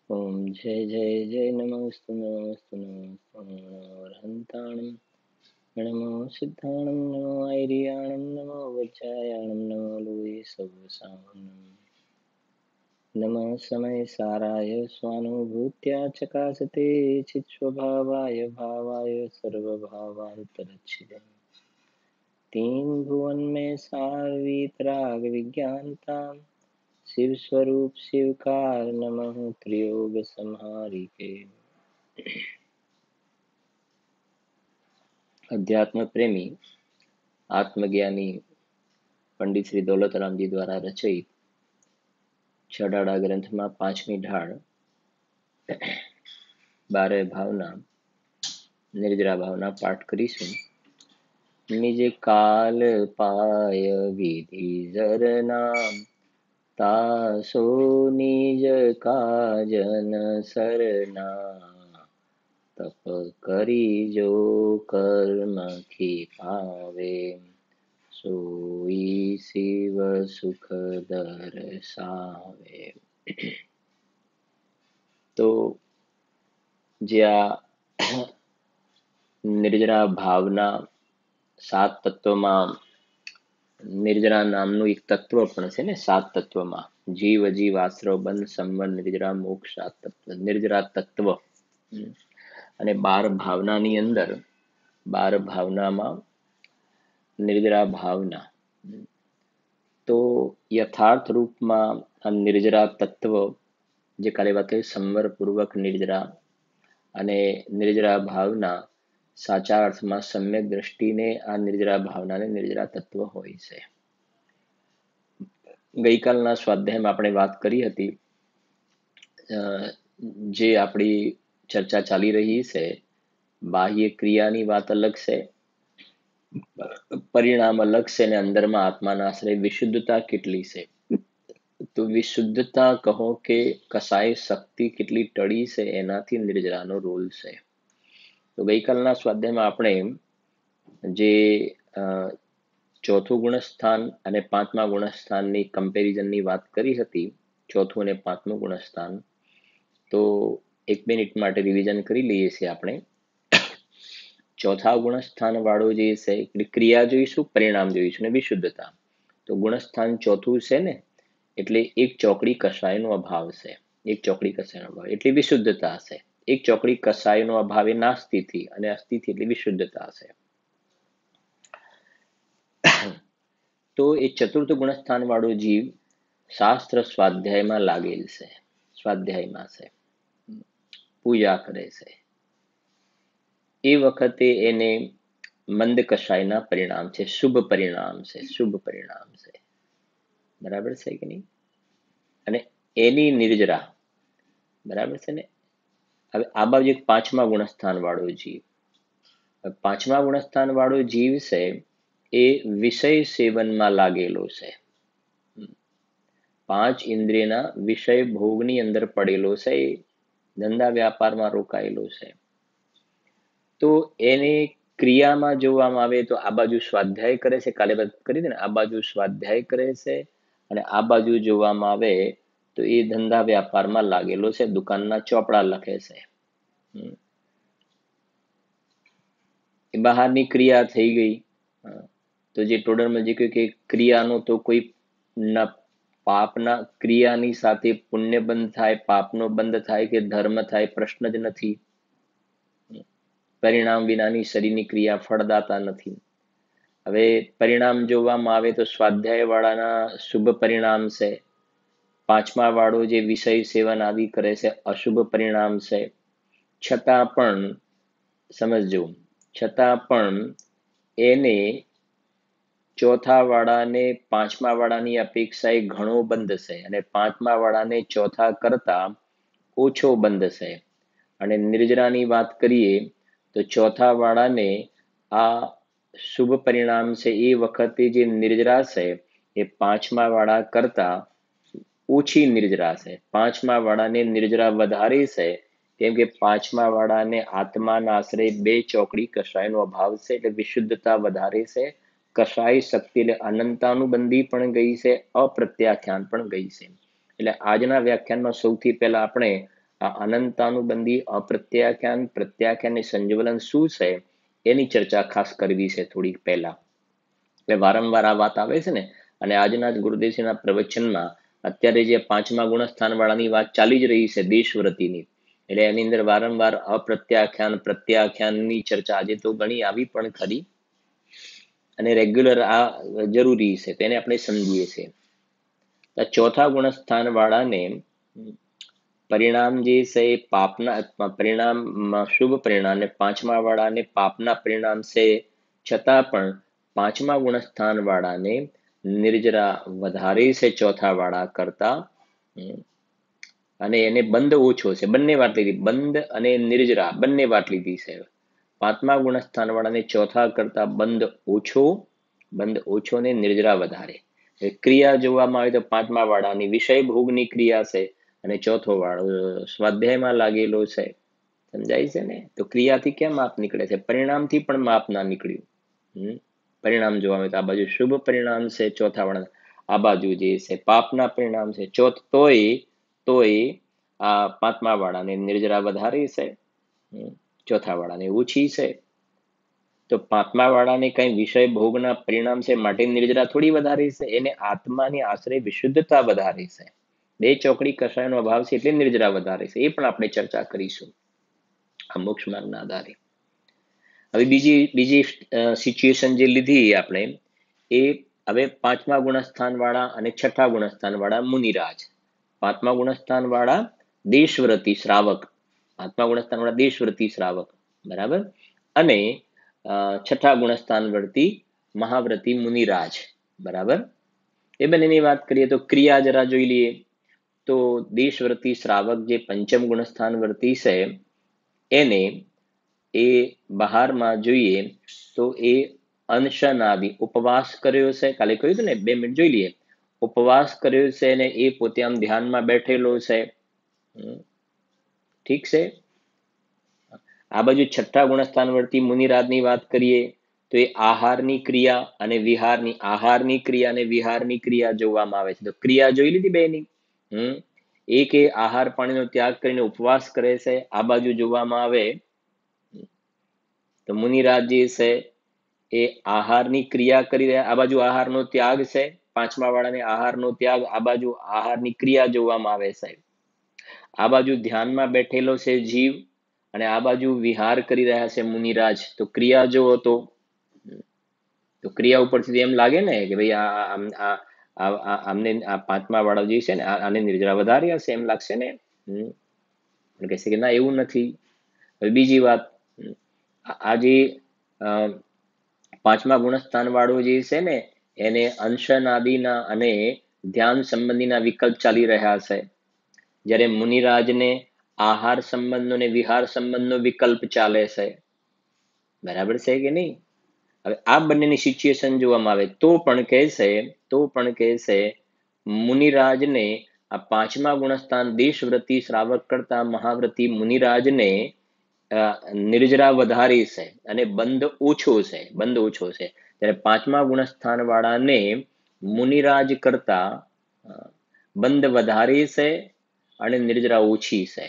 ओम जय जय जय नमोस्तु नमोस्तु नमोस्तु नमो अर्हन्ताणं नमो सिद्धाणं नमो ऐरियाणं नमो वज्रायाणं नमो लोये सर्वसामान्यं नमः समय साराय स्वानुभूत्या चकासते चित्स्वभावाय भावाय सर्वभावान्तरच्छिदे तीन भुवन में सार वीतराग विज्ञानता शिव स्वरूप शिवकार नमः त्रियोग संहारी के। अध्यात्म प्रेमी आत्मज्ञानी पंडित श्री दौलतराम जी द्वारा रचित छडाड़ा ग्रंथ में पांचमी ढाळ 12 भावना निर्जरा भावना पाठ करीशुं। निज काल पाय विधि जरना तासो निज काजन सरना तप करी जो कर्म की पावे सोई शिव सुख दर्शावे। तो ज्या निर्जरा भावना 7 तत्वों निर्जरा नामનું એક તત્વ પણ છે ને 7 તત્વમાં જીવ અજીવ આશ્રવ બંધ સંવર निर्जरा मोक्ष 7 તત્વ निर्जरा તત્વ અને 12 ભાવનાની અંદર 12 ભાવનામાં निर्जरा भावना तो यथार्थ रूपમાં આ निर्जरा તત્વ જે કાલે વાત કરી સંવર પૂર્વક निर्जरा અને निर्जरा ભાવના સાચા અર્થમાં સમ્યક દ્રષ્ટિને આ निर्जरा ભાવનાને निर्जरा તત્વ હોય છે। ગઈકાલના સ્વાધ્યાયમાં આપણે વાત કરી હતી જે આપણી ચર્ચા ચાલી રહી છે બાહ્ય ક્રિયાની વાત અલગ છે પરિણામ અલગ છે અને અંદરમાં આત્માના આશ્રય વિશુદ્ધતા કેટલી છે તો વિશુદ્ધતા કહો કે કસાય શક્તિ કેટલી ટળી છે એનાથી નિર્જરાનો રોલ છે। તો ગઈકાલના સ્વાધ્યાયમાં આપણે જે ચોથું ગુણસ્થાન અને પાંચમા ગુણસ્થાનની કમ્પેરિઝનની વાત કરી હતી ચોથું અને પાંચમું ગુણસ્થાન તો 1 મિનિટ માટે રિવિઝન કરી લઈએ છીએ આપણે। ચોથા ગુણસ્થાન વાળો જે છે ક્રિયા જોઈશું પરિણામ જોઈશું ને વિશુદ્ધતા। તો ગુણસ્થાન ચોથું છે ને એટલે એક ચોકડી કષાયનો અભાવ છે એક ચોકડી કષાયનો અભાવ એટલે વિશુદ્ધતા છે। એક ચોકડી કષાયનો અભાવ એ નાસ્તિથી અને અસ્થિથી એટલે વિશુદ્ધતા છે। તો એ ચતુર્થ ગુણસ્થાન વાળો જીવ શાસ્ત્ર સ્વાધ્યાયમાં લાગેલ છે સ્વાધ્યાયમાં છે પૂજા કરે છે એ વખતે એને મંદ કષાયના પરિણામ છે શુભ પરિણામ છે બરાબર છે કે નહીં અને એની નિર્જરા બરાબર છે ને। હવે આ બાજુ એક પાંચમા ગુણસ્થાન વાળો જીવ પાંચમા ગુણસ્થાન વાળો જીવ છે એ વિષય સેવનમાં લાગેલો છે પાંચ ઇન્દ્રિયના વિષય ભોગની અંદર પડેલો છે ધંધા વ્યાપારમાં રોકાયેલો છે। તો એને ક્રિયામાં જોવામાં આવે તો આ બાજુ સ્વાધ્યાય કરે છે કાલે વાત કરી હતી ને આ બાજુ સ્વાધ્યાય કરે છે અને આ બાજુ જોવામાં આવે તો એ ધંધા વ્યાપારમાં લાગેલો છે દુકાનના ચોપડા લખે છે એ બહારની ક્રિયા થઈ ગઈ। તો જે ટોડરમાં જે કહ્યું કે ક્રિયાનો તો કોઈ પાપના ક્રિયાની સાથે પુણ્ય બંધ થાય પાપનો બંધ થાય કે ધર્મ થાય પ્રશ્ન જ નથી પરિણામ વિનાની શરીરની ક્રિયા ફળદાતા નથી। હવે પરિણામ જોવામાં આવે તો સ્વાધ્યાય વાળાના શુભ પરિણામ છે પાંચમા વાળો જે વિષય સેવન આદિ કરે છે અશુભ પરિણામ છે છતાં પણ સમજજો છતાં પણ એને ચોથા વાળાને પાંચમા વાળાની અપેક્ષાએ ઘણો બંધ છે અને પાંચમા વાળાને ચોથા કરતા ઓછો બંધ છે અને નિર્જરાની વાત કરીએ તો ચોથા વાળાને આ શુભ પરિણામ છે એ વખતે જે નિર્જરા છે એ પાંચમા વાળા કરતા ઓછી નિર્જરા છે પાંચમા વાળાને નિર્જરા વધારે છે કેમ કે પાંચમા વાળાને આત્માના આશ્રય 2 ચોકડી કષાયનો અભાવ છે એટલે વિશુદ્ધતા વધારે છે કષાય શક્તિ એટલે અનંતાનુબંધી પણ ગઈ છે અપ્રત્યાખ્યાન પણ ગઈ છે। એટલે આજના વ્યાખ્યાનમાં સૌથી પહેલા આપણે આ અનંતાનુબંધી અપ્રત્યાખ્યાન પ્રત્યાખ્યાન અને સંજ્વલન શું છે એની ચર્ચા ખાસ કરવી છે થોડીક પહેલા. એટલે વારંવાર આ વાત આવે છે ને, અને આજના જ ગુરુદેવજીના પ્રવચનમાં અત્યારે જે 5મા ગુણસ્થાન વાળાની વાત ચાલી જ રહી છે દેશવ્રતિની, એટલે એની અંદર વારંવાર અપ્રત્યાખ્યાન પ્રત્યાખ્યાનની ચર્ચા આજે તો ઘણી આવી પણ ખરી, અને રેગ્યુલર આ જરૂરી છે તેને આપણે સમજીએ છીએ. ચોથા ગુણસ્થાન વાળાને પરિણામ જે છે એ પાપના પરિણામ, શુભ પરિણામ, અને 5મા વાળાને પાપના પરિણામ છે, છતાં પણ 5મા ગુણસ્થાન વાળાને નિર્જરા વધારે છે ચોથા વાળા કરતા, અને એને બંધ ઓછો છે. બંને વાત લીધી, બંધ અને નિર્જરા બંને વાત લીધી છે. 5મા ગુણસ્થાન વાળાને ચોથા કરતા બંધ ઓછો ને નિર્જરા વધારે. ક્રિયા જોવામાં આવે તો 5મા વાળાની વિષય ભોગની ક્રિયા છે, અને ચોથો વાળો સ્વાધ્યાયમાં લાગેલો છે. સમજાય છે ને? તો ક્રિયાથી કેમ માપ નીકળે છે? પરિણામથી પણ માપ ના નીકળ્યું. પરિણામ જોવા આવે તો આ બાજુ શુભ પરિણામ છે ચોથા વાળા, આ બાજુ જે છે પાપના પરિણામ છે. તોય આ 5મા વાળાને નિર્જરા વધારે છે, ચોથા વાળાને ઓછી છે. તો 5મા વાળાને કઈ વિષય ભોગના પરિણામ છે માટે નિર્જરા થોડી વધારે છે, એને આત્માની આશ્રય વિશુદ્ધતા વધારે છે. 2 ચોકડી કષાયનો અભાવ છે એટલે નિર્જરા વધારે છે. એ પણ આપણે ચર્ચા કરીશું આ મોક્ષ માર્ગના આધારે. હવે બીજી સિચ્યુએશન જે લીધી આપણે, એ હવે 5મા ગુણસ્થાન વાળા અને 6ઠા ગુણસ્થાન વાળા મુનિરાજ. 5મા ગુણસ્થાન વાળા દેશવ્રતી શ્રાવક, 5મા ગુણસ્થાન વાળા દેશવ્રતી શ્રાવક, બરાબર, અને 6ઠા ગુણસ્થાન વર્તી મહાવ્રતી મુનિરાજ, બરાબર. એ બંનેની વાત કરીએ તો ક્રિયા જરા જોઈ લઈએ. તો દેશવ્રતી શ્રાવક જે 5મ ગુણસ્થાન વર્તી છે, એને એ બહારમાં જોઈએ તો એ અંશનાદી ઉપવાસ કર્યો છે. કાલે કહ્યું હતું ને, 2 મિનિટ જોઈ લઈએ. ઉપવાસ કર્યો છે ને એ પોતે આમ ધ્યાનમાં બેઠેલો છે. ઠીક છે. આ બાજુ 6ઠા ગુણસ્થાન વર્તી મુનિરાજની વાત કરીએ તો એ આહારની ક્રિયા અને વિહારની ક્રિયા જોવામાં આવે છે. તો ક્રિયા જોઈ લીધી બેની. એક એ આહાર પાણીનો ત્યાગ કરીને ઉપવાસ કરે છે. આ બાજુ જોવામાં આવે તો મુનિરાજ જે છે એ આહારની ક્રિયા કરી રહ્યા, આ બાજુ આહારનો ત્યાગ છે. 5મા વાળાને આહારનો ત્યાગ, આ બાજુ આહારની ક્રિયા જોવામાં આવે છે. આ બાજુ ધ્યાનમાં બેઠેલો છે જીવ, અને આ બાજુ વિહાર કરી રહ્યા છે મુનિરાજ. તો ક્રિયા જો હતો તો ક્રિયા ઉપરથી એમ લાગે ને કે ભાઈ આમને આ 5મા વાળો જે છે ને આને નિર્જરા વધારે હશે એમ લાગશે ને. કહેશે કે ના એવું નથી. હવે બીજી વાત, આ જે 5મા ગુણસ્થાન વાળો જે છે ને એને અંશનાદીના અને ધ્યાન સંબંધીના વિકલ્પ ચાલી રહ્યા છે, જ્યારે મુનિરાજને આહાર સંબંધનો ને વિહાર સંબંધનો વિકલ્પ ચાલે છે. બરાબર છે કે નહીં? હવે આ બંનેની સિચ્યુએશન જોવામાં આવે તો પણ કહેશે મુનિરાજને આ 5મા ગુણસ્થાન દેશવ્રતી શ્રાવક કરતા મહાવ્રતી મુનિરાજને નિર્જરા વધારે છે અને બંધ ઓછો છે. ત્યારે 5મા ગુણસ્થાન વાળાને મુનિરાજ કરતા બંધ વધારે છે અને નિર્જરા ઓછી છે.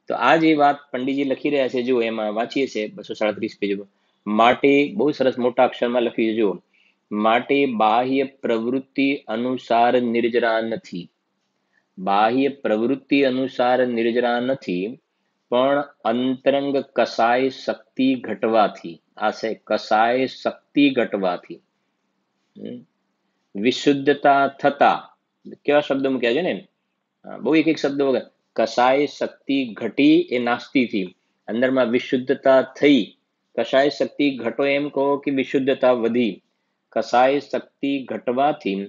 તો આ જે વાત પંડિતજી લખી રહ્યા છે, જો એમાં વાંચીએ છીએ 237 પેજ માટે, બહુ સરસ મોટા અક્ષરમાં લખ્યું છે. જો માટે બાહ્ય પ્રવૃત્તિ અનુસાર નિર્જરા નથી. બાહ્ય પ્રવૃત્તિ અનુસાર નિર્જરા નથી, પણ અંતરંગ કસાય શક્તિ ઘટવાથી, આ છે કસાય શક્તિ ઘટવાથી વિશુદ્ધતા થતા. કેવા શબ્દો મૂક્યા છે ને, બહુ એક શબ્દ વગર. કસાય શક્તિ ઘટી એ નાસ્તીથી, અંદરમાં વિશુદ્ધતા થઈ. કસાય શક્તિ ઘટો એમ કહો કે વિશુદ્ધતા વધી. કસાય શક્તિ ઘટવાથી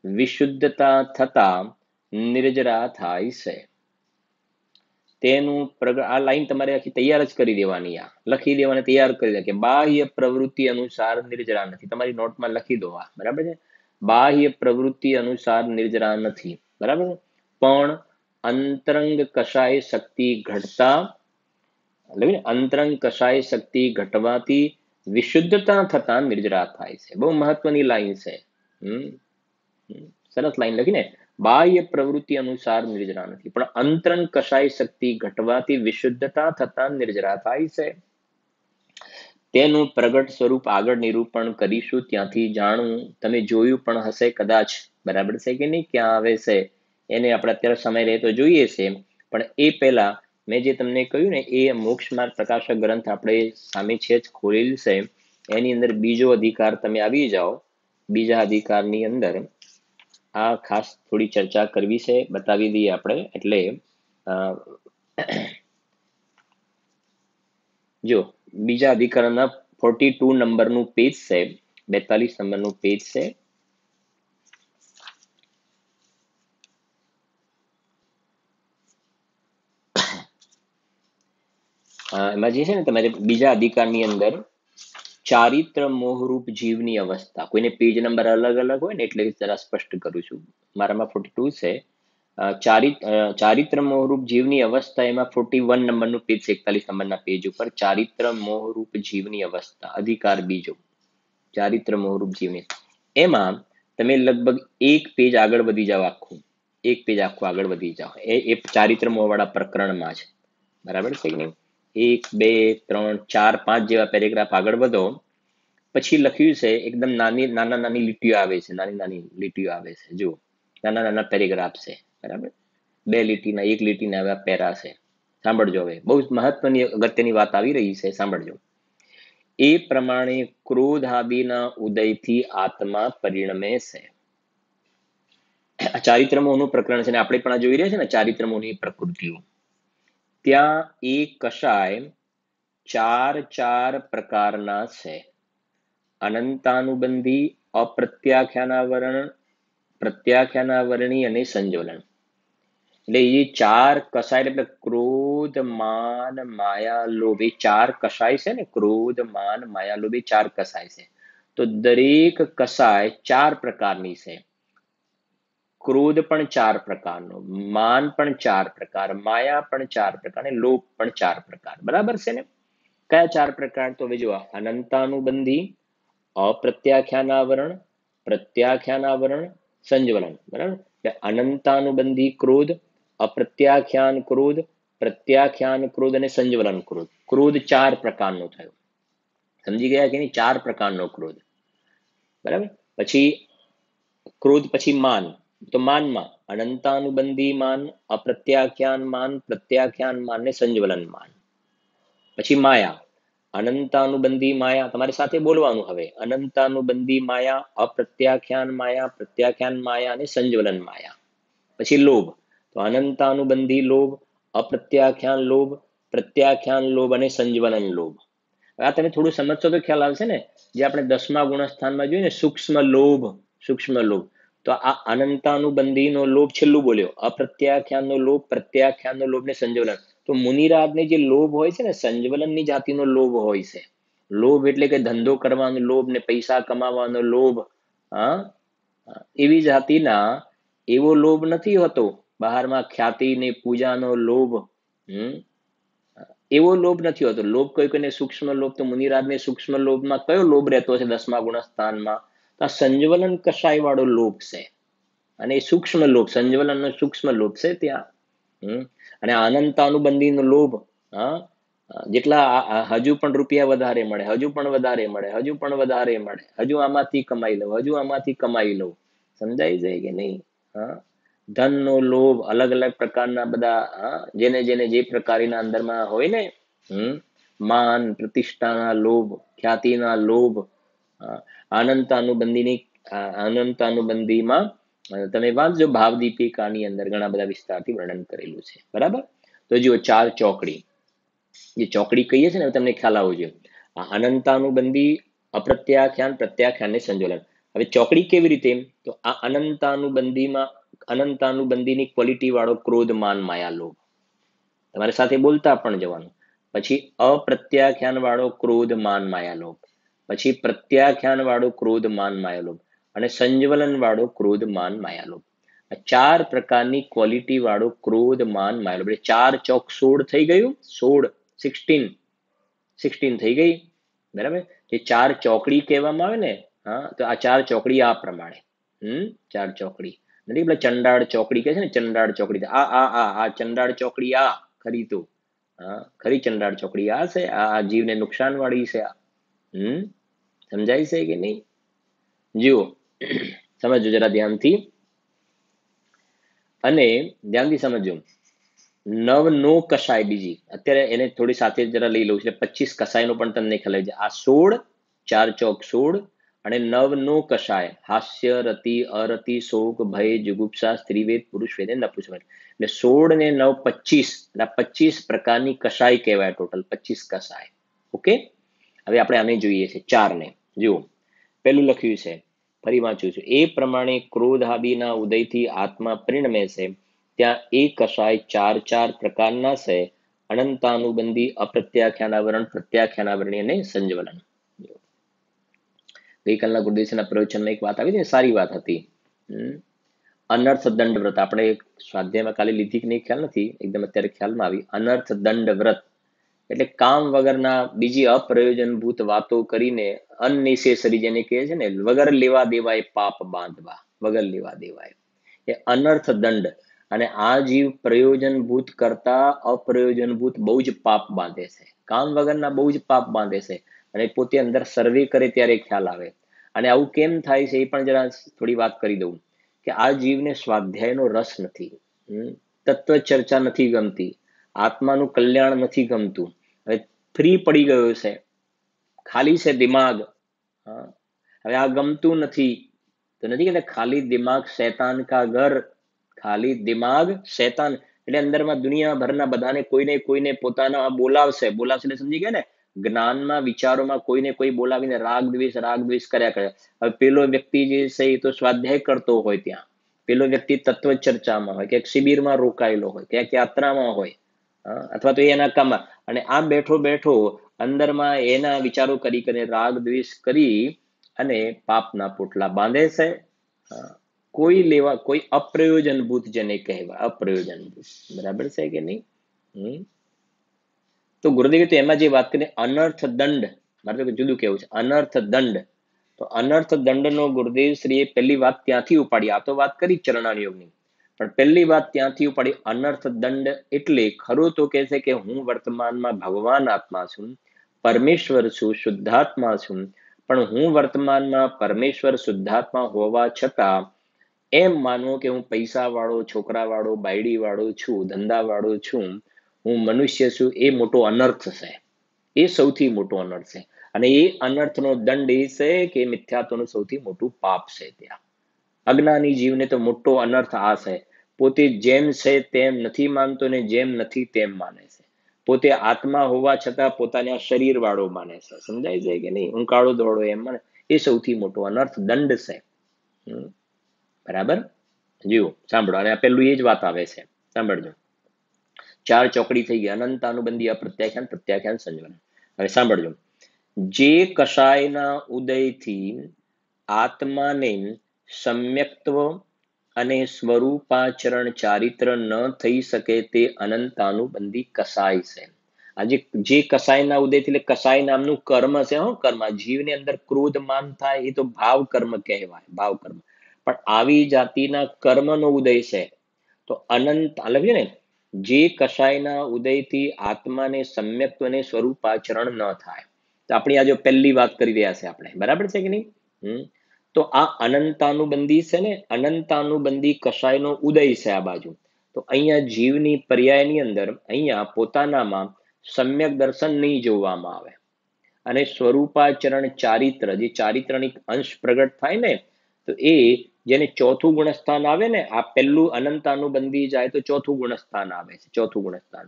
વિશુદ્ધતા થતા નિર્જરા થાય છે. તેનું આ લાઈન તમારે આખી તૈયાર જ કરી દેવાની, આ લખી દેવાની, તૈયાર કરી દે કે બાહ્ય પ્રવૃત્તિ અનુસાર નિર્જરા નથી. તમારી નોટમાં લખી દો આ, બરાબર છે. બાહ્ય પ્રવૃત્તિ અનુસાર નિર્જરા નથી, બરાબર, પણ અંતરંગ કષાય શક્તિ ઘટતા, અંતરંગ કષાય શક્તિ ઘટવાથી વિશુદ્ધતા થતા નિર્જરા થાય છે. બહુ મહત્વની લાઈન છે. સરસ લાઈન લખીને, બાહ્ય પ્રવૃત્તિ અનુસાર નિર્જરા નથી, પણ અંતરંગ કશાય શક્તિ ઘટવાથી વિશુદ્ધતા થતા નિર્જરા થાય છે. તેનું પ્રગટ સ્વરૂપ આગળ નિરૂપણ કરીશું, ત્યાંથી જાણવું. તમે જોયું પણ હશે કદાચ, બરાબર છે કે નહીં, ક્યાં આવે છે એને આપણે અત્યારે સમય રહે તો જોઈએ છે, પણ એ પહેલા મેં જે તમને કહ્યું ને એ મોક્ષ માર્ગ પ્રકાશક ગ્રંથ આપણે સામે છે જ ખોલેલ છે, એની અંદર બીજો અધિકાર તમે આવી જાઓ. બીજા અધિકારની અંદર આ ખાસ થોડી ચર્ચા કરવી છે, બતાવી દઈએ આપણે. એટલે જો બીજા અધિકરણના 42 નંબરનું પેજ છે, 42 નંબરનું પેજ છે. એમાં જે છે ને તમારે બીજા અધિકારની અંદર ચારિત્ર મોહરૂપ જીવની અવસ્થા, કોઈને પેજ નંબર અલગ અલગ હોય ને એટલે જરા સ્પષ્ટ કરું છું. મારામાં 42 છે. ચારિત્ર મોહરૂપ જીવની અવસ્થા, એમાં 41 નંબરનું પેજ, 41 નંબરના પેજ ઉપર ચારિત્ર મોહરૂપ જીવની અવસ્થા, અધિકાર બીજો, ચારિત્ર મોહરૂપ જીવની. એમાં તમે લગભગ એક પેજ આગળ વધી જાઓ, આખું એક પેજ આખું આગળ વધી જાઓ, એ ચારિત્ર મોહ વાળા પ્રકરણમાં છે, બરાબર છે કે નહીં? 1 2 3 4 5 જેવા પેરેગ્રાફ આગળ વધો, પછી લખ્યું છે એકદમ નાની લીટીઓ આવે છે, નાની લીટીઓ આવે છે, જુઓ, નાના પેરેગ્રાફ છે, બરાબર. 2 લીટીના, 1 લીટીના એવા પેરા છે. સાંભળજો, હવે બહુ મહત્વની અગત્યની વાત આવી રહી છે, સાંભળજો. એ પ્રમાણે ક્રોધ આદિના ઉદયથી આત્મા પરિણમે છે. ચારિત્ર મોહનું પ્રકરણ છે ને, આપણે પણ જોઈ રહ્યા છે ને ચારિત્ર મોહની પ્રકૃતિઓ. ત્યાં એ કશાય 4 પ્રકારના છે: અનંતાનુબંધી, અપ્રત્યાખ્યાનાવરણ, પ્રત્યાખ્યાનાવરણી અને સંજ્વલન. એટલે એ 4 કસાય, એટલે ક્રોધ માન માયા લોભ, એ 4 કસાય છે ને, ક્રોધ માન માયા લોભ, એ 4 કસાય છે. તો દરેક કસાય 4 પ્રકારની છે. ક્રોધ પણ 4 પ્રકારનો, માન પણ 4 પ્રકાર, માયા પણ 4 પ્રકાર, અને લોભ પણ 4 પ્રકાર, બરાબર છે ને? કયા 4 પ્રકાર? તો જો અનંતાનુબંધી, અપ્રત્યાખ્યાનાવરણ, પ્રત્યાખ્યાનાવરણ, સંજ્વલન, બરાબર. અનંતાનુબંધી ક્રોધ, અપ્રત્યાખ્યાન ક્રોધ, પ્રત્યાખ્યાન ક્રોધ અને સંજ્વલન ક્રોધ. ક્રોધ 4 પ્રકારનો થયો, સમજી ગયા કે નહીં? 4 પ્રકારનો ક્રોધ, બરાબર. પછી ક્રોધ, પછી માન, તો માનમાં અનંતાનુબંધી માન, અપ્રત્યાખ્યાન માન, પ્રત્યાખ્યાન માન ને સંજ્વલન માન. પછી માયા, અનંતાનુબંધી માયા, તમારી સાથે બોલવાનું હવે, અનંતાનુબંધી માયા, અપ્રત્યાખ્યાન માયા, પ્રત્યાખ્યાન માયા અને સંજ્વલન માયા. પછી લોભ, તો અનંતાનુબંધી લોભ, અપ્રત્યાખ્યાન લોભ, પ્રત્યાખ્યાન લોભ અને સંજ્વલન લોભ. આ તમે થોડું સમજશો તો ખ્યાલ આવશે ને. જે આપણે 10મા ગુણસ્થાનમાં જોઈએ ને, સૂક્ષ્મ લોભ, સૂક્ષ્મ લોભ, તો આ અનંતાનુબંધીનો લોભ છેલ્લું બોલ્યો, અપ્રત્યાખ્યાનનો લોભ, પ્રત્યાખ્યાનનો લોભ ને સંજ્વલન. તો મુનિરાજને જે લોભ હોય છે ને, સંજ્વલનની જાતિનો લોભ હોય છે. લોભ એટલે કે ધંધો કરવાનો લોભ ને પૈસા કમાવાનો લોભ, હા, એવી જાતિના એવો લોભ નથી હોતો. બહારમાં ખ્યાતિ ને પૂજાનો લોભ, એવો લોભ નથી હોતો. લોભ કોઈને સૂક્ષ્મ લોભ, તો મુનિરાજને સૂક્ષ્મ લોભમાં કયો લોભ રહેતો છે 10મા ગુણસ્થાનમાં? તો આ સંજ્વલન કશાય વાળો લોભ છે, અને એ સૂક્ષ્મ લોભ, સંજ્વલનનો સૂક્ષ્મ લોભ છે ત્યાં. અને અનંત અનુબંધીનો લોભ, હા, જેટલા હજુ પણ રૂપિયા વધારે મળે, હજુ પણ વધારે મળે, હજુ પણ વધારે મળે, હજુ આમાંથી કમાઈ લઉં, હજુ આમાંથી કમાઈ લઉં. સમજાઈ જાય કે નહીં? હા, ધનનો લોભ, અલગ અલગ પ્રકારના બધા, જેને જેને જે પ્રકારના અંદરમાં હોય ને, માન પ્રતિષ્ઠાના લોભ, ખ્યાતિના લોભ, અનંતાનુબંધીની, અનંતાનુબંધીમાં તમે વાંચજો, ભાવદીપિકાની અંદર ઘણા બધા વિસ્તારથી વર્ણન કરેલું છે, બરાબર. તો જુઓ, 4 ચોકડી, જે ચોકડી કહીએ છીએ ને, તમને ખ્યાલ આવવો જોઈએ. અનંતાનુબંધી, અપ્રત્યાખ્યાન, પ્રત્યાખ્યાન ને સંજ્વલન. હવે ચોકડી કેવી રીતે? તો આ અનંતાનુબંધીમાં અનંતાનુબંધીની ક્વોલિટી વાળો ક્રોધ માન માયા લોભ, તમારી સાથે બોલતા પણ જવાનું. પછી અપ્રત્યાખ્યાન વાળો ક્રોધ માન માયા લોભ, પછી પ્રત્યાખ્યાન વાળો ક્રોધ માન માયા લોભ, અને સંજ્વલન વાળો ક્રોધ માન માયા લોભ. આ 4 પ્રકારની ક્વોલિટી વાળો ક્રોધ માન માયા લોભ. 4 ચોક 16 થઈ ગયું, 16 થઈ ગઈ, બરાબર. જે 4 ચોકડી કહેવામાં આવે ને, હા, તો આ 4 ચોકડી આ પ્રમાણે, 4 ચોકડી. નથી પેલા ચંડાળ ચોકડી કહે છે ને, ચંડાળ ચોકડી, આ ચંડાળ ચોકડી આ ખરી તો, હા ખરી ચંડાળ ચોકડી આ છે, આ જીવને નુકસાન વાળી છે આ. સમજાય છે કે નહીં? જુઓ સમજો જરા ધ્યાનથી, અને ધ્યાનથી સમજો. નવ નો કસાય બીજી, અત્યારે એને થોડી સાથે જરા લઈ લઉં છે, 25 કસાયનો પણ તમને ખ્યાલ છે. આ 16, 4 ચોક 16, અને નવ નો કસાય, હાસ્ય, રતિ, અરતિ, શોક, ભય, જુગુપ્સા, સ્ત્રીવેદ, પુરુષવેદ, નપુંસકવેદ. એટલે 16 ને 9 25, એટલે 25 પ્રકારની કસાય કહેવાય, ટોટલ 25 કસાય. ઓકે, હવે આપણે આને જોઈએ છે 4 ને. જુઓ પેલું લખ્યું છે, ફરી વાંચું છું. એ પ્રમાણે ક્રોધ આદિના ઉદયથી આત્મા પરિણમે છે, ત્યાં એ કષાય 4 પ્રકારના છે: અનંતાનુબંધી, અપ્રત્યાખ્યાનાવરણ, પ્રત્યાખ્યાનાવરણી અને સંજ્વલન. ગઈકાલના ગુરુદેવના પ્રવચનમાં એક વાત આવી હતી, સારી વાત હતી. અનર્થ દંડ વ્રત આપણે સ્વાધ્યાયમાં કાલે લીધી કે નહીં ખ્યાલ નથી, એકદમ અત્યારે ખ્યાલમાં આવી. અનર્થ દંડ વ્રત એટલે કામ વગરના બીજી અપ્રયોજનભૂત વાતો કરીને અનનેસેસરી, જેને કહે છે ને, વગર લેવા દેવાય પાપ બાંધવા, વગર લેવા દેવાય એ અનર્થ દંડ. અને આ જીવ પ્રયોજનભૂત કરતા અપ્રયોજનભૂત બહુ જ પાપ બાંધે છે, કામ વગરના બહુ જ પાપ બાંધે છે, અને પોતે અંદર સર્વે કરે ત્યારે ખ્યાલ આવે. અને આવું કેમ થાય છે એ પણ જરા થોડી વાત કરી દઉં, કે આ જીવને સ્વાધ્યાયનો રસ નથી, તત્વ ચર્ચા નથી ગમતી, આત્માનું કલ્યાણ નથી ગમતું. હવે ફ્રી પડી ગયો છે, ખાલી છે દિમાગ. હવે આ ગમતું નથી તો નથી કહેતા ખાલી દિમાગ શૈતાન કા ઘર, ખાલી દિમાગ શૈતાન, એટલે અંદરમાં દુનિયાભરના બધાને કોઈને પોતાના બોલાવશે એટલે સમજી ગયા ને, જ્ઞાનમાં વિચારોમાં કોઈને કોઈ બોલાવીને રાગ દ્વેષ કર્યા કરે. હવે પેલો વ્યક્તિ જે છે એ તો સ્વાધ્યાય કરતો હોય, ત્યાં પેલો વ્યક્તિ તત્વ ચર્ચામાં હોય, ક્યાંક શિબિરમાં રોકાયેલો હોય, ક્યાંક યાત્રામાં હોય, અથવા તો એના કામમાં, અને આ બેઠો અંદરમાં એના વિચારો કરી રાગ દ્વેષ કરી અને પાપના પોટલા બાંધે છે. કોઈ અપ્રયોજનભૂત જેને કહેવાય, અપ્રયોજનભૂત. બરાબર છે કે નહીં? તો ગુરુદેવે તો એમાં જે વાત કરી અનર્થ દંડ, મારે તો જુદું કેવું છે, અનર્થ દંડ. તો અનર્થ દંડનો ગુરુદેવ શ્રીએ પહેલી વાત ત્યાંથી ઉપાડી. આ તો વાત કરી ચરણાણ યોગની, પણ પહેલી વાત ત્યાંથી ઉપાડી. અનર્થ દંડ એટલે ખરું તો કહે છે કે હું વર્તમાનમાં ભગવાન આત્મા છું, પરમેશ્વર છું, શુદ્ધાત્મા છું, પણ હું વર્તમાનમાં પરમેશ્વર શુદ્ધાત્મા હોવા છતાં એમ માનવું કે હું પૈસા વાળો, છોકરા વાળો, બાયડી વાળો છું, ધંધા વાળો છું, હું મનુષ્ય છું, એ મોટો અનર્થ છે. એ સૌથી મોટો અનર્થ છે. અને એ અનર્થનો દંડ એ છે કે મિથ્યાત્વનું સૌથી મોટું પાપ છે. ત્યાં અજ્ઞાની જીવને તો મોટો અનર્થ આ છે, પોતે જેમ છે તેમ નથી માનતો ને જેમ નથી તેમ માને છે. પોતે આત્મા હોવા છતાં પોતાને આ શરીર વાળો માને છે. સમજાય છે કે નહીં? હું કાળો ધોળો એમ માને, એ સૌથી મોટો અનર્થ દંડ છે. બરાબર? જુઓ સાંભળો, અને આ પેલું એ જ વાત આવે છે, સાંભળજો. 4 ચોકડી થઈ ગઈ, અનંત અનુબંધી, અપ્રત્યાખ્યાન, પ્રત્યાખ્યાન, સંજ્ઞાન. હવે સાંભળજો. જે કષાયના ઉદયથી આત્માને સમ્યક્ત્વ અને સ્વરૂપાચરણ ચારિત્ર ન થઈ શકે તે અનંતાનુબંધી કસાય છે. આજે જે કસાયના ઉદયથી, એટલે કસાય નામનું કર્મ છે, કર્મ. જીવની અંદર ક્રોધ માન થાય એ તો ભાવ કર્મ કહેવાય, ભાવ કર્મ. પણ આવી જાતિના કર્મનો ઉદય છે. તો અનંત લખ્યું ને, જે કષાયના ઉદયથી આત્માને સમ્યક્ત્વ અને સ્વરૂપાચરણ ન થાય. તો આપણી આ જો પહેલી વાત કરી રહ્યા છે આપણે, બરાબર છે કે નહીં? તો આ અનંતાનુબંધી છે ને, અનંતાનુબંધી કષાયનો ઉદય છે આ બાજુ. તો અહીંયા જીવની પર્યાયની અંદર અહીંયા પોતાનામાં સમ્યક દર્શન નહીં જોવામાં આવે, અને સ્વરૂપાચરણ ચારિત્ર, જે ચારિત્રનિક અંશ પ્રગટ થાય ને, તો એ જેને ચોથું ગુણસ્થાન આવે ને, આ પહેલું અનંતાનુબંધી જાય તો ચોથું ગુણસ્થાન આવે છે, ચોથું ગુણસ્થાન.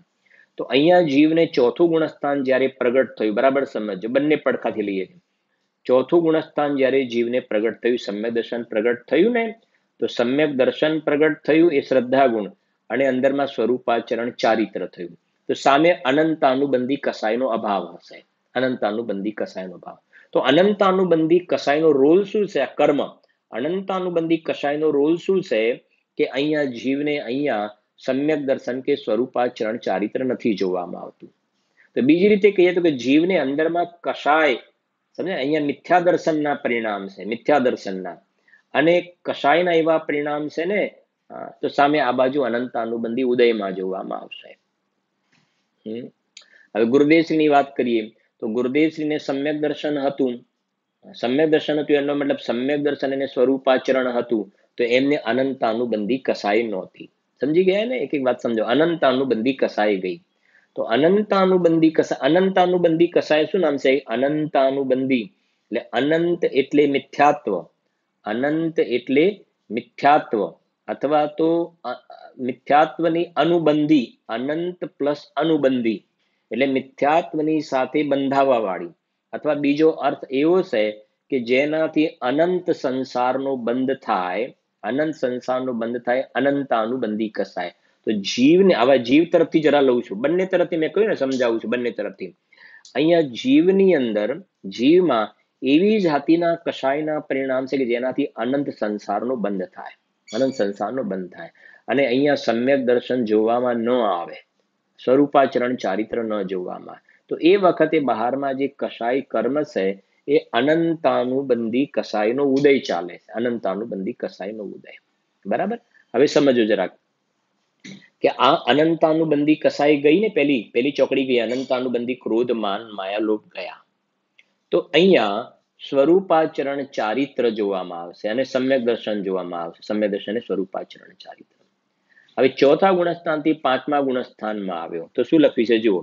તો અહીંયા જીવને ચોથું ગુણસ્થાન જ્યારે પ્રગટ થયું, બરાબર સમજો, બંને પડખાથી લઈએ. ચોથું ગુણસ્થાન જ્યારે જીવને પ્રગટ થયું, સમ્યક દર્શન પ્રગટ થયું ને, તો સમ્યક દર્શન પ્રગટ થયું એ શ્રદ્ધા ગુણ, અને અંદરમાં સ્વરૂપાચરણ ચારિત્ર થયું. તો સામે અનંતાનુબંધી કસાયનો અભાવ હશે, અનંતાનુબંધી કસાયનો અભાવ. તો અનંતાનુબંધી કસાયનો રોલ શું છે? આ કર્મ. અનંતાનુબંધી કસાયનો રોલ શું છે? કે અહીંયા જીવને અહીંયા સમ્યક દર્શન કે સ્વરૂપાચરણ ચારિત્ર નથી જોવામાં આવતું. તો બીજી રીતે કહીએ તો કે જીવને અંદરમાં કસાય, સમજે, અહીંયા મિથ્યા દર્શનના પરિણામ છે, મિથ્યા દર્શનના. અને કષાયના એવા પરિણામ છે ને તો સામે આ બાજુ અનંતાનુબંધી ઉદયમાં જોવામાં આવશે. હવે ગુરુદેવશ્રીની વાત કરીએ તો ગુરુદેવશ્રીને સમ્યક દર્શન હતું. સમ્યક દર્શન હતું એનો મતલબ સમ્યક દર્શન અને સ્વરૂપાચરણ હતું, તો એમને અનંતાનુબંધી કસાઈ નહોતી. સમજી ગયા ને? એક એક વાત સમજો. અનંતાનુબંધી કસાઈ ગઈ. તો અનંતાનુબંધી કસાય શું નામ છે? અનંતાનુબંધી એટલે અનંત એટલે મિથ્યાત્વ, અનંત એટલે મિથ્યાત્વ અથવા તો મિથ્યાત્વની અનુબંધી, અનંત પ્લસ અનુબંધી એટલે મિથ્યાત્વની સાથે બંધાવા વાળી, અથવા બીજો અર્થ એવો છે કે જેનાથી અનંત સંસારનો બંધ થાય, અનંત સંસારનો બંધ થાય, અનંતાનુબંધી કસાય. તો જીવને, આવા જીવ તરફથી જરા લઉં છું, બંને તરફથી મેં કહ્યું ને, સમજાવું છું બંને તરફથી. અહીંયા જીવની અંદર, જીવમાં એવી જાતિના કષાયના પરિણામ છે કે જેનાથી અનંત સંસારનો બંધ થાય, અનંત સંસારનો બંધ થાય. અને અહીંયા સમ્યક દર્શન જોવામાં ન આવે, સ્વરૂપાચરણ ચારિત્ર ન જોવામાં, તો એ વખતે બહારમાં જે કષાય કર્મ છે એ અનંતાનુબંધી કસાયનો ઉદય ચાલે છે, અનંતાનુબંધી કસાયનો ઉદય. બરાબર? હવે સમજો જરાક કે આ અનંતાનુબંધી કસાઈ ગઈ ને, પેલી ચોકડી ગઈ, અનંતાનુબંધી ક્રોધ માન માયા લોભ ગયા. તો અહીંયા સ્વરૂપાચરણ ચારિત્ર જોવામાં આવશે અને સમ્યક દર્શન જોવામાં આવશે, સમ્યક દર્શન અને સ્વરૂપાચરણ ચારિત્ર. હવે ચોથા ગુણસ્થાનથી પાંચમા ગુણસ્થાનમાં આવ્યો તો શું લખ્યું છે જુઓ.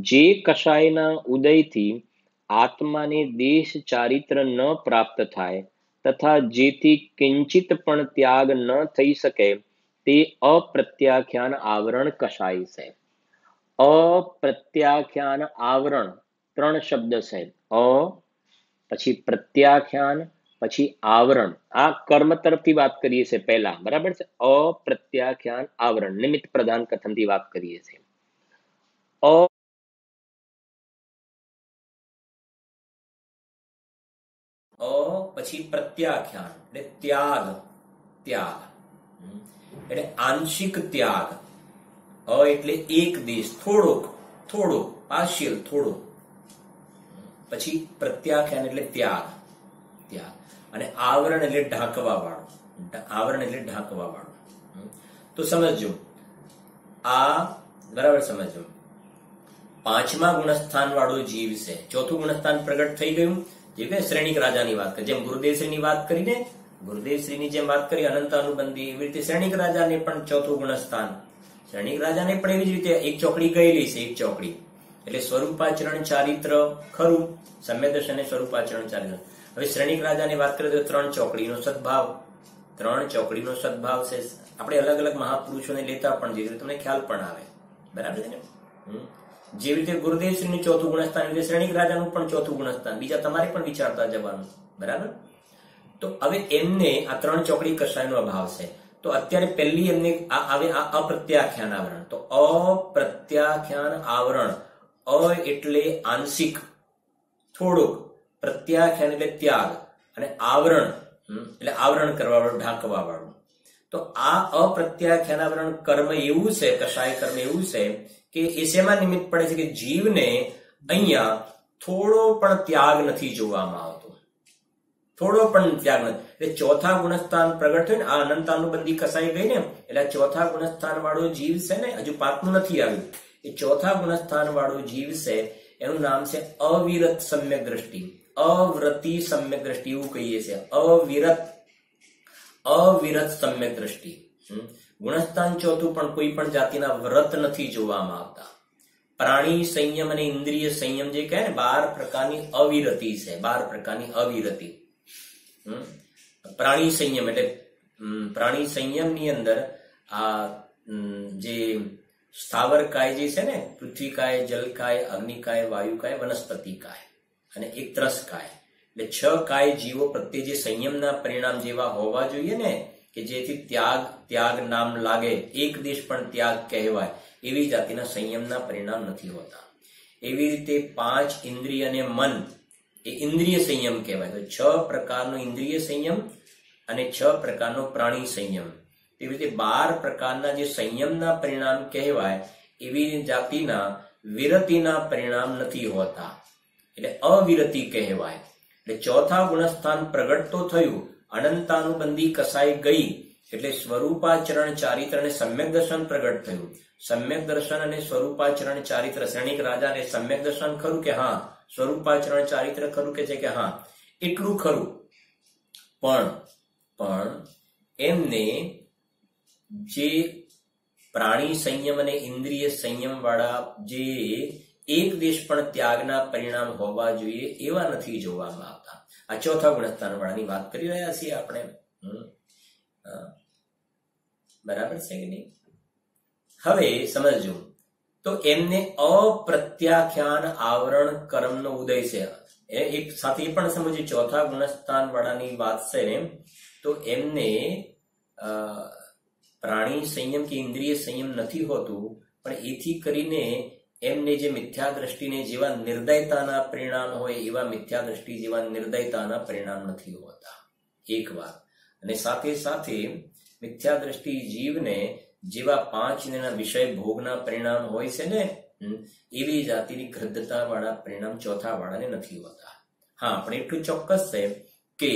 જે કષાયના ઉદયથી આત્માને દેશ ચારિત્ર ન પ્રાપ્ત થાય તથા જેથી કિંચિત પણ ત્યાગ ન થઈ શકે તે અપ્રત્યાખ્યાન આવરણ કષાય છે. અપ્રત્યાખ્યાન આવરણ, ત્રણ શબ્દ છે. અ પછી પ્રત્યાખ્યાન પછી આવરણ. આ કર્મ તરફથી વાત કરીએ છીએ પહેલા, બરાબર છે? અપ્રત્યાખ્યાન આવરણ, નિમિત્ત પ્રધાન કથનથી વાત કરીએ છીએ. પછી પ્રત્યાખ્યાન એટલે ત્યાગ, ત્યાગ એટલે આંશિક ત્યાગ. એટલે એક દેશ, થોડોક, થોડો, પાર્શિયલ, થોડો. પછી પ્રત્યાખ્યાન એટલે ત્યાગ, ત્યાગ. અને આવરણ એટલે ઢાંકવા વાળું, આવરણ એટલે ઢાંકવા વાળું. તો સમજો આ બરાબર સમજો. પાંચમા ગુણસ્થાન વાળો જીવ છે. ચોથું ગુણસ્થાન પ્રગટ થઈ ગયું. જે કે શ્રેણિક રાજાની વાત કરી, જેમ ગુરુદેવશ્રીની વાત કરીને, ગુરુદેવશ્રીની જેમ વાત કરી અનંત અનુબંધી, એવી રીતે શ્રેણિક રાજાને પણ ચોથું ગુણસ્થાન, શ્રેણિક રાજાને પણ એવી જ રીતે એક ચોકડી ગયેલી છે, એક ચોકડી એટલે સ્વરૂપાચરણ ચારિત્ર ખરું, સમ્યક દર્શન અને સ્વરૂપાચરણ ચારિત્ર. હવે શ્રેણિક રાજાની વાત કરીએ તો ત્રણ ચોકડીનો સદભાવ, ત્રણ ચોકડીનો સદભાવ છે. આપણે અલગ અલગ મહાપુરુષોને લેતા પણ જઈએ તમને ખ્યાલ પણ આવે, બરાબર છે ને? જેવી રીતે ગુરુદેવશ્રીનું ચોથું ગુણસ્થાન, એટલે શ્રેણિક રાજાનું પણ ચોથું ગુણસ્થાન, બીજા તમારે પણ વિચારતા જવાનું, બરાબર? તો હવે એમને આ ત્રણ ચોકડી કષાયનો અભાવ છે. તો અત્યારે પહેલી એમને આવે આ અપ્રત્યાખ્યાન આવરણ. તો અપ્રત્યાખ્યાન આવરણ, અ એટલે આંશિક, થોડુંક, પ્રત્યાખ્યાન એટલે ત્યાગ, અને આવરણ એટલે આવરણ કરવા વાળું, ઢાંકવા વાળું. તો આ અપ્રત્યાખ્યાન આવરણ કર્મ એવું છે, કષાય કર્મ એવું છે કે એ શેમાં નિમિત્ત પડે છે કે જીવને અહીંયા થોડો પણ ત્યાગ નથી જોવામાં આવતો, થોડો પણ ત્યાગ નથી. એટલે ચોથા ગુણસ્થાન પ્રગટ થયું ને, આ અનંતાનુબંધી કસાઈ ગઈ ને, એટલે ચોથા ગુણસ્થાન વાળો જીવ છે ને, હજુ પાંચમું નથી આવ્યું, એ ચોથા ગુણસ્થાન વાળો જીવ છે, એનું નામ છે અવિરત સમ્યક દ્રષ્ટિ, અવ્રતી સમ્યક દ્રષ્ટિ એવું કહીએ છીએ. અવિરત સમ્યક દ્રષ્ટિ. ગુણસ્થાન ચોથું પણ કોઈ પણ જાતિના વ્રત નથી જોવામાં આવતા. પ્રાણી સંયમ અને ઇન્દ્રિય સંયમ જે કહે ને, 12 પ્રકારની અવિરતિ છે, 12 પ્રકારની અવિરતિ. પ્રાણી સંયમ એટલે પ્રાણી સંયમની અંદર આ જે સ્થાવર કાય જે છે ને, પૃથ્વી કાય, જલ કાય, અગ્નિ કાય, વાયુ કાય, વનસ્પતિ કાય અને એક ત્રસ કાય, એટલે 6 કાય જીવો પ્રત્યે જે સંયમના પરિણામ જેવા હોવા જોઈએ ને, કે જેથી ત્યાગ નામ લાગે, એક દેશ પણ ત્યાગ કહેવાય, એવી જાતિના સંયમના પરિણામ નથી હોતા. એવી રીતે 5 ઇન્દ્રિય અને મન એ ઇન્દ્રિય સંયમ કહેવાય. તો 6 પ્રકારનો ઇન્દ્રિય સંયમ અને 6 પ્રકારનો પ્રાણી સંયમ. એવી રીતે 12 પ્રકારના જે સંયમના પરિણામ કહેવાય, એવી જાતિના વિરતિના પરિણામ નથી હોતા, એટલે અવિરતિ કહેવાય. એટલે ચોથા ગુણસ્થાન પ્રગટ તો થયું, અનંતાનુબંધી કસાઈ ગઈ એટલે સ્વરૂપાચરણ ચારિત્ર અને સમ્યક દર્શન પ્રગટ થયું. સમ્યક દર્શન અને સ્વરૂપાચરણ ચારિત્ર, શ્રેણિક રાજાને સમ્યક દર્શન ખરું કે હા, સ્વરૂપાચરણ ચારિત્ર ખરું કે છે કે હા, એટલું ખરું. પણ એમને જે પ્રાણી સંયમ અને ઇન્દ્રિય સંયમ વાળા જે એક દેશ પણ ત્યાગના પરિણામ હોવા જોઈએ એવા નથી જોવામાં આવતા. આ ચોથા ગુણસ્થાન વાળાની વાત કરી રહ્યા છીએ આપણે. બરાબર છે કે નહીં? હવે સમજો તો એમને અપ્રત્યાખ્યાન આવરણ કર્મનો ઉદય છે. એક સાથે એ પણ સમજો, ચોથા ગુણસ્થાન વાળાની વાત છે ને, તો એમને પ્રાણી સંયમ કે ઇન્દ્રિય સંયમ નથી હોતું, પણ એથી કરીને એમને જે મિથ્યા દ્રષ્ટિને જેવા નિર્દયતાના પરિણામ હોય એવા મિથ્યા દ્રષ્ટિ જેવા નિર્દયતાના પરિણામ નથી હોતા. એક વાત. અને સાથે સાથે મિથ્યા દ્રષ્ટિ જીવને જેવા 5 ઇન્દ્રિયના વિષય ભોગના પરિણામ હોય છે ને, એવી જાતિની ગ્રદ્ધતા વાળા પરિણામ ચોથા વાળાને નથી હોતા. હા, પણ એટલું ચોક્કસ છે કે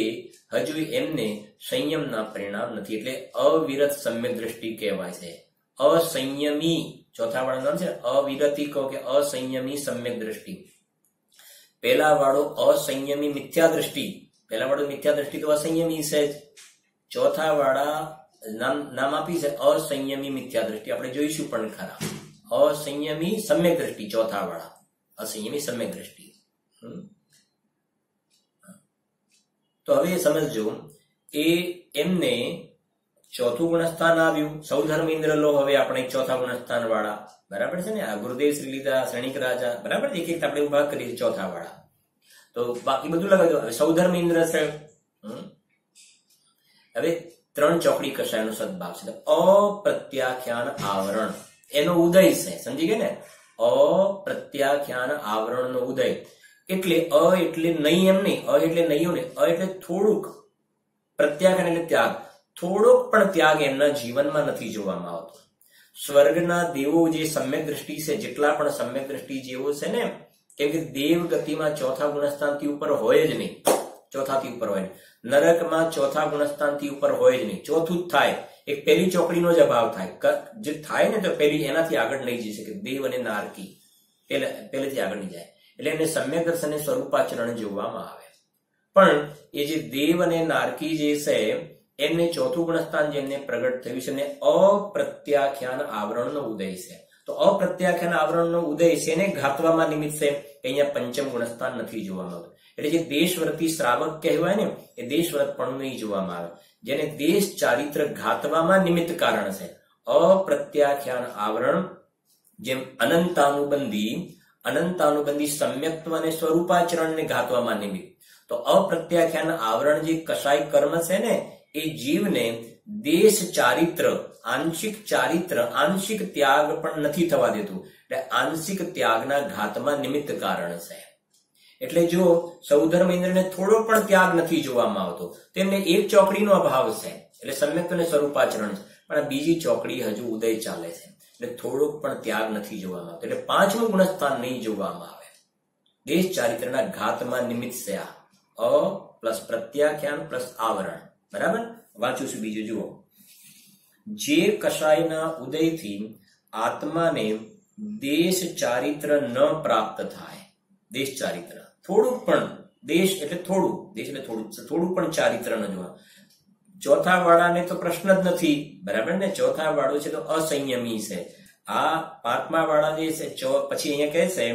હજુ એમને સંયમના પરિણામ નથી, એટલે અવિરત સમ્યક દ્રષ્ટિ કહેવાય છે. અસંયમી ચોથા વાળા નામ છે, અવિરતી કહો કે અસંયમી સમ્યક દ્રષ્ટિ. પહેલા વાળો અસંયમી મિથ્યા દ્રષ્ટિ, પહેલા વાળો મિથ્યા દ્રષ્ટિ તો અસંયમી છે જ. ચોથા વાળા નામ આપી છે અસંયમી મિથ્યા દ્રષ્ટિ, આપણે જોઈશું પણ ખરા. અસંયમી સમ્યક દ્રષ્ટિ ચોથા વાળા, અસંયમી સમ્યક દ્રષ્ટિ. તો હવે સમજો, એ એમને ચોથું ગુણસ્થાન આવ્યું. સૌધર્મેન્દ્ર લો હવે આપણે ચોથા ગુણસ્થાન વાળા, બરાબર છે ને? આ ગુરુદેવ શ્રી લીધા, શ્રેણિક રાજા, બરાબર, એક એક આપણે ઉભા કરીએ ચોથા વાળા. તો બાકી બધું લગાવી દો. હવે સૌધર્મેન્દ્ર છે. હવે 3 ચોકડી કસાયનો સદભાવ છે. અપ્રત્યાખ્યાન આવરણ એનો ઉદય છે, સમજી ગયા ને? અપ્રત્યાખ્યાન આવરણનો ઉદય એટલે એટલે નહીં એમ નહીં, એટલે નહીં ને, એટલે થોડુંક, પ્રત્યાખ્યાન એટલે ત્યાગ, થોડોક પણ ત્યાગ એમના જીવનમાં નથી જોવામાં આવતો. સ્વર્ગના દેવો જે સમ્યક દ્રષ્ટિ છે, જેટલા પણ સમ્યક દ્રષ્ટિ જેવો છે ને, કેમ કે દેવ ગતિમાં ચોથા ગુણસ્થાનથી ઉપર હોય જ નહીં, ચોથાથી ઉપર હોય નહીં. નરકમાં ચોથા ગુણસ્થાનથી ઉપર હોય જ નહીં, ચોથું જ થાય. એક પહેલી ચોકડીનો જ અભાવ થાય, જે થાય ને તો પહેલી એનાથી આગળ નહીં જઈ શકે. દેવ અને નારકી પહેલેથી આગળ નહીં જાય, એટલે એને સમ્યક દર્શન સ્વરૂપાચરણ જોવામાં આવે. પણ એ જે દેવ અને નારકી જે છે એમને ચોથું ગુણસ્થાન જેમને પ્રગટ થયું છે, ને અપ્રત્યાખ્યાન આવરણનો ઉદય છે. તો અપ્રત્યાખ્યાન આવરણનો ઉદય છે ને ઘાતવામાં નિમિત્ત છે, અહીંયા પંચમ ગુણસ્થાન નથી જોવામાં આવતું. એટલે જે દેશવ્રતી શ્રાવક કહેવાય ને, એ દેશવ્રત પણ નહીં જોવામાં આવે, જેને દેશ ચારિત્ર ઘાતવામાં નિમિત્ત કારણ છે. અપ્રત્યાખ્યાન આવરણ જેમ અનંતાનુબંધી સમ્યક્ત્વ અને સ્વરૂપાચરણને ઘાતવામાં નિમિત્ત, તો અપ્રત્યાખ્યાન આવરણ જે કસાય કર્મ છે ને, એ જીવને દેશ ચારિત્ર, આંશિક ત્યાગ પણ નથી થવા દેતું, એટલે આંશિક ત્યાગના ઘાતમાં નિમિત્ત કારણ છે. એટલે જો સૌધર્મેન્દ્રને થોડો પણ ત્યાગ નથી જોવામાં આવતો, તેમને એક ચોકડીનો અભાવ છે, એટલે સમ્યક્ત અને સ્વરૂપાચરણ છે, પણ બીજી ચોકડી હજુ ઉદય ચાલે છે, એટલે થોડોક પણ ત્યાગ નથી જોવામાં આવતો, એટલે 5મું ગુણસ્થાન નહીં જોવામાં આવે. દેશ ચારિત્રના ઘાતમાં નિમિત્ત છે આ. અ પ્લસ પ્રત્યાખ્યાન પ્લસ આવરણ, બરાબર? વાંચું છું બીજું, જુઓ. જે કષાયના ઉદયથી આત્માને દેશ ચારિત્ર ન પ્રાપ્ત થાય, દેશ ચારિત્ર થોડુંક પણ, દેશ એટલે થોડું, દેશ એટલે થોડું પણ ચારિત્ર ન જોવા. ચોથા વાળાને તો પ્રશ્ન જ નથી, બરાબર ને? ચોથા વાળો છે તો અસંયમી છે. આ 5મા વાળા જે છે, પછી અહીંયા કહે છે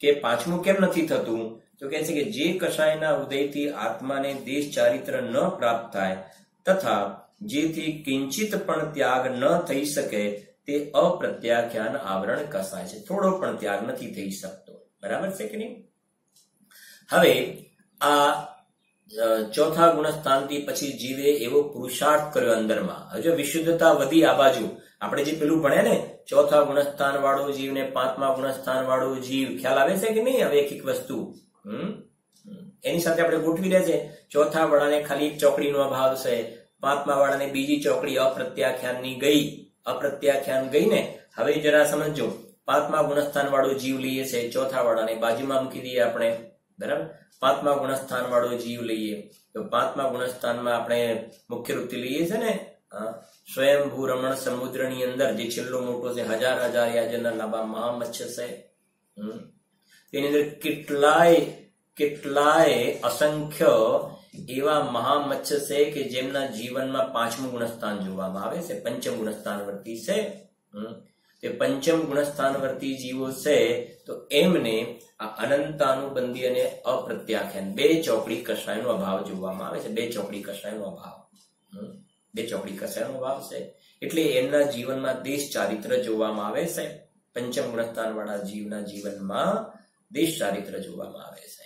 કે 5મું કેમ નથી થતું, તો કહે છે કે જે કષાયના ઉદયથી આત્માને દેશ ચારિત્ર ન પ્રાપ્ત થાય તથા જેથી કિંચિત પણ ત્યાગ ન થઈ શકે તે અપ્રત્યાખ્યાન આવરણ કસાય છે. થોડો પણ ત્યાગ નથી થઈ શકતો, બરાબર છે કે નહીં? હવે આ ચોથા ગુણસ્થાનથી પછી જીવે એવો પુરુષાર્થ કર્યો અંદરમાં. હજુ વિશુદ્ધતા વધી આ બાજુ. આપણે જે પેલું ભણ્યા ને, ચોથા ગુણસ્થાન વાળો જીવ ને 5મા ગુણસ્થાન વાળો જીવ, ખ્યાલ આવે છે કે નહીં? હવે એક એક વસ્તુ એની સાથે આપણે ગોઠવી રહ્યા છે. ચોથા વાળાને ખાલી એક ચોકડીનો અભાવ છે, 5મા વાળાને બીજી ચોકડી અપ્રત્યાખ્યાન ગઈ ને. હવે જરા સમજો, 5મા ગુણસ્થાન વાળો જીવ લઈએ છે, ચોથા વાળાને બાજુમાં મૂકી દઈએ આપણે, બરાબર? 5મા ગુણસ્થાન વાળો જીવ લઈએ, તો 5મા ગુણસ્થાનમાં આપણે મુખ્ય રૂપથી લઈએ છે ને સ્વયંભૂ રમણ સમુદ્રની અંદર જે છેલ્લો મોટો છે, હજાર યાજનના લાંબા મહામત્સ્ય છે, તેની અંદર કેટલાય અસંખ્ય એવા મહામત્સ્ય છે કે જેમના જીવનમાં 5મું ગુણસ્થાન જોવામાં આવે છે, પંચમ ગુણસ્થાનવર્તી છે. તે પંચમ ગુણસ્થાનવર્તી જીવો છે તો એમને આ અનંતાનુબંધી અને અપ્રત્યાખ્યાન 2 ચોકડી કષાયનો અભાવ જોવામાં આવે છે. 2 ચોકડી કષાયનો અભાવ છે. એટલે એમના જીવનમાં દેશ ચારિત્ર જોવામાં આવે છે. પંચમ ગુણસ્થાન વાળા જીવના જીવનમાં દેશ ચારિત્ર જોવામાં આવે છે.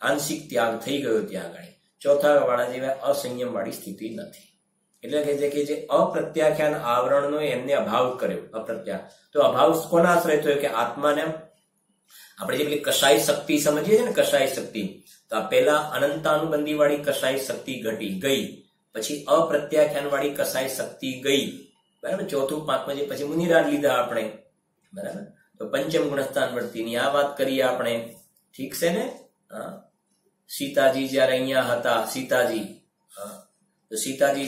આંશિક ત્યાગ થઈ ગયો ત્યાં આગળ. ચોથા વાળા જેવા અસંયમ વાળી સ્થિતિ નથી. એટલે કે જે અપ્રત્યાખ્યાન આવરણનો એમને અભાવ કર્યો. તો અભાવ કોના આશ્રય થયો કે આત્માને આપણે જે પેલી કષાય શક્તિ સમજીએ છીએ ને, કષાય શક્તિ, તો આ પહેલા અનંતાનુબંધી વાળી કષાય શક્તિ ઘટી ગઈ, પછી અપ્રત્યાખ્યાન વાળી કષાય શક્તિ ગઈ, બરાબર. ચોથું 5મા જે પછી મુનિરાજ લીધા આપણે, બરાબર. તો પંચમ ગુણસ્થાન વર્તીની આ વાત કરીએ આપણે, ઠીક છે ને. સીતાજી જયારે અહીંયા હતા, સીતાજી